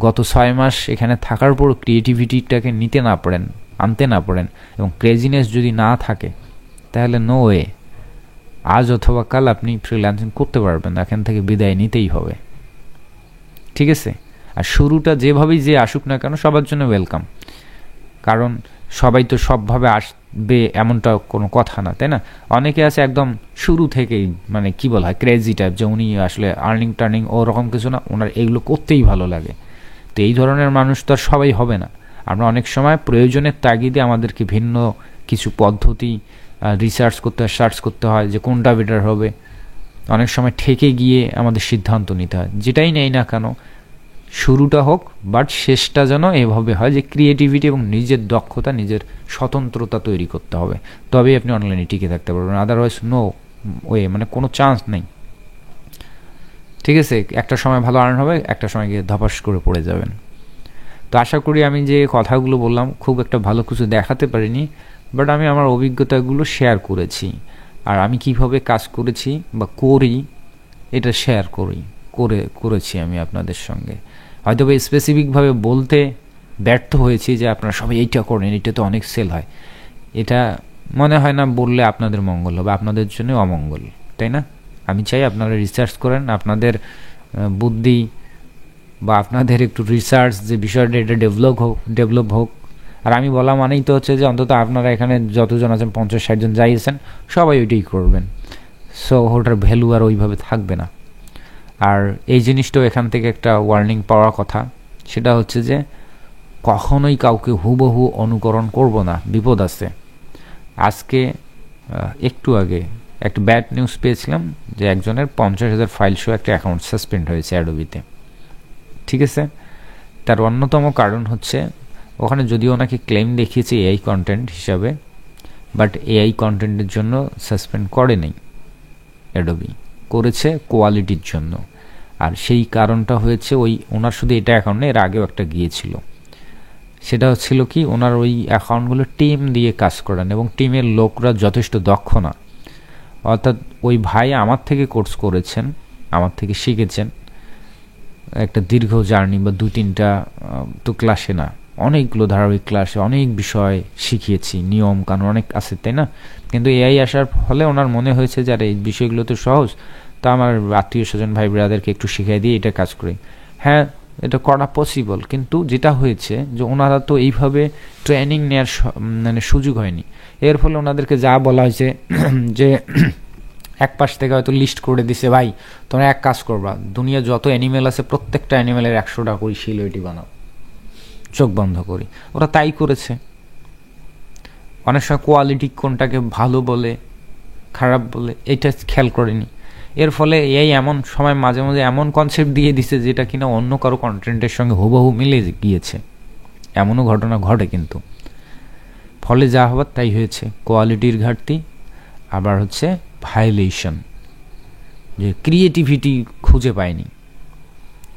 গত 6 মাস এখানে থাকার পর ক্রিয়েটিভিটিটাকে নিতে না পারেন, আনতে না পারেন, এবং ক্রেজিনেস যদি না থাকে, তাহলে নো ওয়ে আজ অথবা কাল আপনি ফ্রিল্যান্সিং করতে পারবেন না, এখান থেকে বিদায় নিতেই হবে, ঠিক আছে? আর শুরুটা যেভাবেই যে আসুক না কেন সবার জন্য ওয়েলকাম, কারণ সবাই তো সবভাবে আসবে এমনটা কোনো কথা না, তাই না? অনেকে আছে একদম শুরু থেকেই মানে কি বলা হয় ক্রেজি টাইপ, যে উনি আসলে আর্নিং টার্নিং ওরকম কিছু না, ওনার এইগুলো করতেই ভালো লাগে। তো এই ধরনের মানুষ তো আর সবাই হবে না। আমরা অনেক সময় প্রয়োজনের তাগিদে আমাদেরকে ভিন্ন কিছু পদ্ধতি রিসার্চ করতে হয়, সার্চ করতে হয় যে কোনটা বেটার হবে। অনেক সময় ঠেকে গিয়ে আমাদের সিদ্ধান্ত নিতে হয়। যেটাই নেই না কেন শুরুটা হোক, বাট শেষটা যেন এভাবে হয় যে ক্রিয়েটিভিটি এবং নিজের দক্ষতা, নিজের স্বতন্ত্রতা তৈরি করতে হবে, তবেই আপনি অনলাইনে টিকে থাকতে পারবেন। আদারওয়াইজ নো ওয়ে, মানে কোনো চান্স নেই, ঠিক আছে? একটা সময় ভালো আর্ন হবে, একটা সময় গিয়ে ধপাস করে পড়ে যাবেন। তো আশা করি আমি যে কথাগুলো বললাম খুব একটা ভালো কিছু দেখাতে পারিনি, বাট আমি আমার অভিজ্ঞতাগুলো শেয়ার করেছি, আর আমি কিভাবে কাজ করেছি বা করি এটা শেয়ার করেছি আমি আপনাদের সঙ্গে। হয়তো বা স্পেসিফিকভাবে বলতে ব্যর্থ হয়েছি যে আপনারা সবাই এইটা করেন, এটা তো অনেক সেল হয়, এটা মনে হয় না বললে আপনাদের মঙ্গল হবে, আপনাদের জন্য অমঙ্গল, তাই না? আমি চাই আপনারা রিসার্চ করেন, আপনাদের বুদ্ধি বা আপনাদের একটু রিসার্চ যে বিষয়টা এটা ডেভেলপ হোক। আর আমি বলা মানেই তো হচ্ছে যে অন্তত আপনারা এখানে যতজন আছেন 50-60 জন যাইয়েছেন সবাই ওইটাই করবেন, সো ওটার ভ্যালু আর ওইভাবে থাকবে না। আর এই জিনিসটাও এখান থেকে একটা ওয়ার্নিং পাওয়ার কথা, সেটা হচ্ছে যে কখনোই কাউকে হুবহু অনুকরণ করব না, বিপদ আছে। আজকে একটু আগে একটা ব্যাড নিউজ পেয়েছিলাম যে একজনের 50,000 ফাইল সহ একটা অ্যাকাউন্ট সাসপেন্ড হয়েছে অ্যাডোবিতে, ঠিক আছে? তার অন্যতম কারণ হচ্ছে ওখানে যদিও ওনাকে ক্লেম দেখিয়েছে এআই কন্টেন্ট হিসাবে, বাট এআই কন্টেন্টের জন্য সাসপেন্ড করে নেই অ্যাডোবি, করেছে কোয়ালিটির জন্য। আর সেই কারণটা হয়েছে ওনার শুধু এটা অ্যাকাউন্ট নেই, এর আগেও একটা গিয়েছিল, সেটা হচ্ছিল কি ওনার ওই অ্যাকাউন্টগুলো টিম দিয়ে কাজ করান এবং টিমের লোকরা যথেষ্ট দক্ষ না। অর্থাৎ ওই ভাই আমার থেকে কোর্স করেছেন, আমার থেকে শিখেছেন, একটা দীর্ঘ জার্নি বা 2-3টা তো ক্লাসে না, অনেকগুলো ধারাবাহিক ক্লাসে অনেক বিষয় শিখিয়েছি, নিয়ম কানুন অনেক আছে, তাই না? কিন্তু এআই আসার ফলে ওনার মনে হয়েছে যে আর এই বিষয়গুলো তো সহজ, তা আমার আত্মীয় স্বজন ভাই ব্রাদারকে একটু শিখিয়ে দিয়ে এটা কাজ করি। হ্যাঁ, এটা করা পসিবল, কিন্তু যেটা হয়েছে যে ওনারা তো এইভাবে ট্রেনিং নেওয়ার মানে সুযোগ হয়নি। এর ফলে ওনাদেরকে যা বলা হয়েছে যে এক পাশ থেকে হয়তো লিস্ট করে দিছে, ভাই তোমরা এক কাজ করবা, দুনিয়া যত অ্যানিমেল আছে প্রত্যেকটা অ্যানিমেলের 100টা করে শিলটি বানাও, চোখ বন্ধ করি। ওরা তাই করেছে। অনেক সময় কোয়ালিটি কোনটাকে ভালো বলে, খারাপ বলে এটা খেয়াল করেনি। এর ফলে এই এমন সময় মাঝে মাঝে এমন কনসেপ্ট দিয়ে দিছে যেটা কিনা অন্য কারো কন্টেন্টের সঙ্গে হুবহু মিলে গিয়েছে, এমনও ঘটনা ঘটে। কিন্তু ফলে যা হবার তাই হয়েছে, কোয়ালিটির ঘাটতি, আবার হচ্ছে ভায়োলেশন, যে ক্রিয়েটিভিটি খুঁজে পায়নি।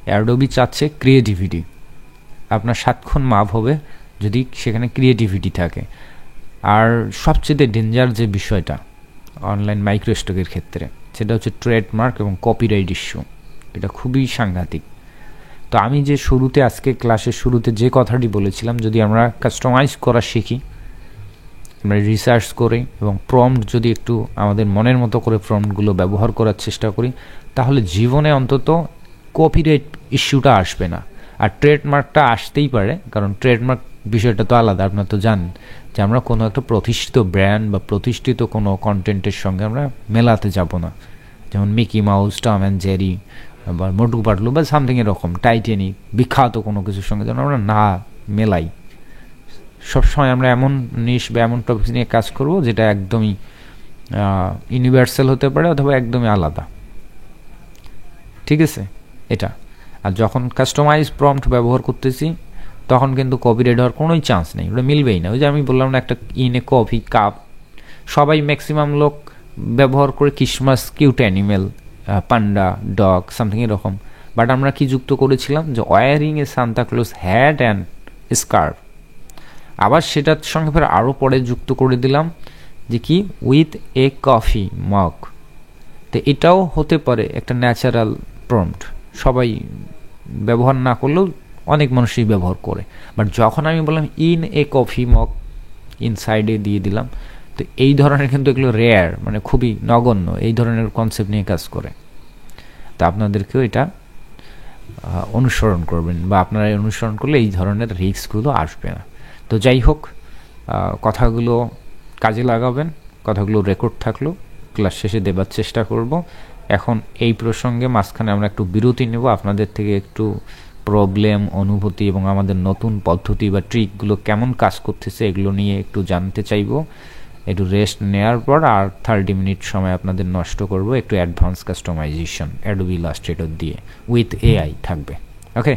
অ্যাডোবি চাচ্ছে ক্রিয়েটিভিটি, আপনার 7 গুণ মাপ হবে যদি সেখানে ক্রিয়েটিভিটি থাকে। আর সবচেয়ে ডেঞ্জার যে বিষয়টা অনলাইন মাইক্রোস্টকের ক্ষেত্রে, সেটা হচ্ছে ট্রেডমার্ক এবং কপিরাইট ইস্যু। এটা খুবই সাংঘাতিক। তো আমি যে শুরুতে আজকে ক্লাসের শুরুতে যে কথাটি বলেছিলাম, যদি আমরা কাস্টমাইজ করা শিখি, আমরা রিসার্চ করি এবং প্রম্পট যদি একটু আমাদের মনের মতো করে প্রম্পটগুলো ব্যবহার করার চেষ্টা করি, তাহলে জীবনে অন্তত কপিরাইট ইস্যুটা আসবে না। আর ট্রেডমার্কটা আসতেই পারে, কারণ ট্রেডমার্ক বিষয়টা তো আলাদা। আপনারা তো জানেন যে আমরা কোনো একটা প্রতিষ্ঠিত ব্র্যান্ড বা প্রতিষ্ঠিত কোনো কন্টেন্টের সঙ্গে আমরা মেলাতে যাব না। যেমন Mickey mouse, Tom and Jerry বা মোটু পাটলু বা সামথিং এরকম, টাইটানিক, বিখ্যাত কোনো কিছুর সঙ্গে যেন আমরা না মেলাই। সবসময় আমরা এমন নিশ বা এমন টপিক নিয়ে কাজ করব যেটা একদমই ইউনিভার্সাল হতে পারে অথবা একদমই আলাদা। ঠিক আছে এটা। আর যখন কাস্টমাইজ প্রম্পট ব্যবহার করতেছি তখন কিন্তু কপিরাইট হওয়ার কোনোই চান্স নেই, ওটা মিলবেই না। ওই যে আমি বললাম না, একটা ইনে কফি কাপ সবাই ম্যাক্সিমাম লোক ব্যবহার করে Christmas cute animal, panda, dog, something এরকম। বাট আমরা কি যুক্ত করেছিলাম যে wearing a Santa Claus hat and scarf. আবার সেটার সঙ্গে ফের আরও পরে যুক্ত করে দিলাম যে কি উইথ এ কফি মগ। তো এটাও হতে পারে একটা ন্যাচারাল প্রম্পট, সবাই ব্যবহার না করলেও অনেক মানুষই ব্যবহার করে। বাট যখন আমি বললাম ইন এ কফি মগ, ইনসাইডে দিয়ে দিলাম, তো এই ধরনের কিন্তু এগুলো রেয়ার, মানে খুবই নগণ্য এই ধরনের কনসেপ্ট নিয়ে কাজ করে। তা আপনাদেরকেও এটা অনুসরণ করবেন, বা আপনারা অনুসরণ করলে এই ধরনের রিস্কগুলো আসবে না। তো যাই হোক, কথাগুলো কাজে লাগাবেন, কথাগুলো রেকর্ড থাকলো, ক্লাস শেষে দেবার চেষ্টা করব। এখন এই প্রসঙ্গে মাঝখানে আমরা একটু বিরতি নেব, আপনাদের থেকে একটু প্রবলেম, অনুভূতি এবং আমাদের নতুন পদ্ধতি বা ট্রিকগুলো কেমন কাজ করতেছে এগুলো নিয়ে একটু জানতে চাইব। একটু রেস্ট নেওয়ার পর আর 30 মিনিট সময় আপনাদের নষ্ট করব একটু অ্যাডভান্স কাস্টমাইজেশন অ্যাডোবি ইলাস্ট্রেটর দিয়ে, উইথ এআই থাকবে। ওকে।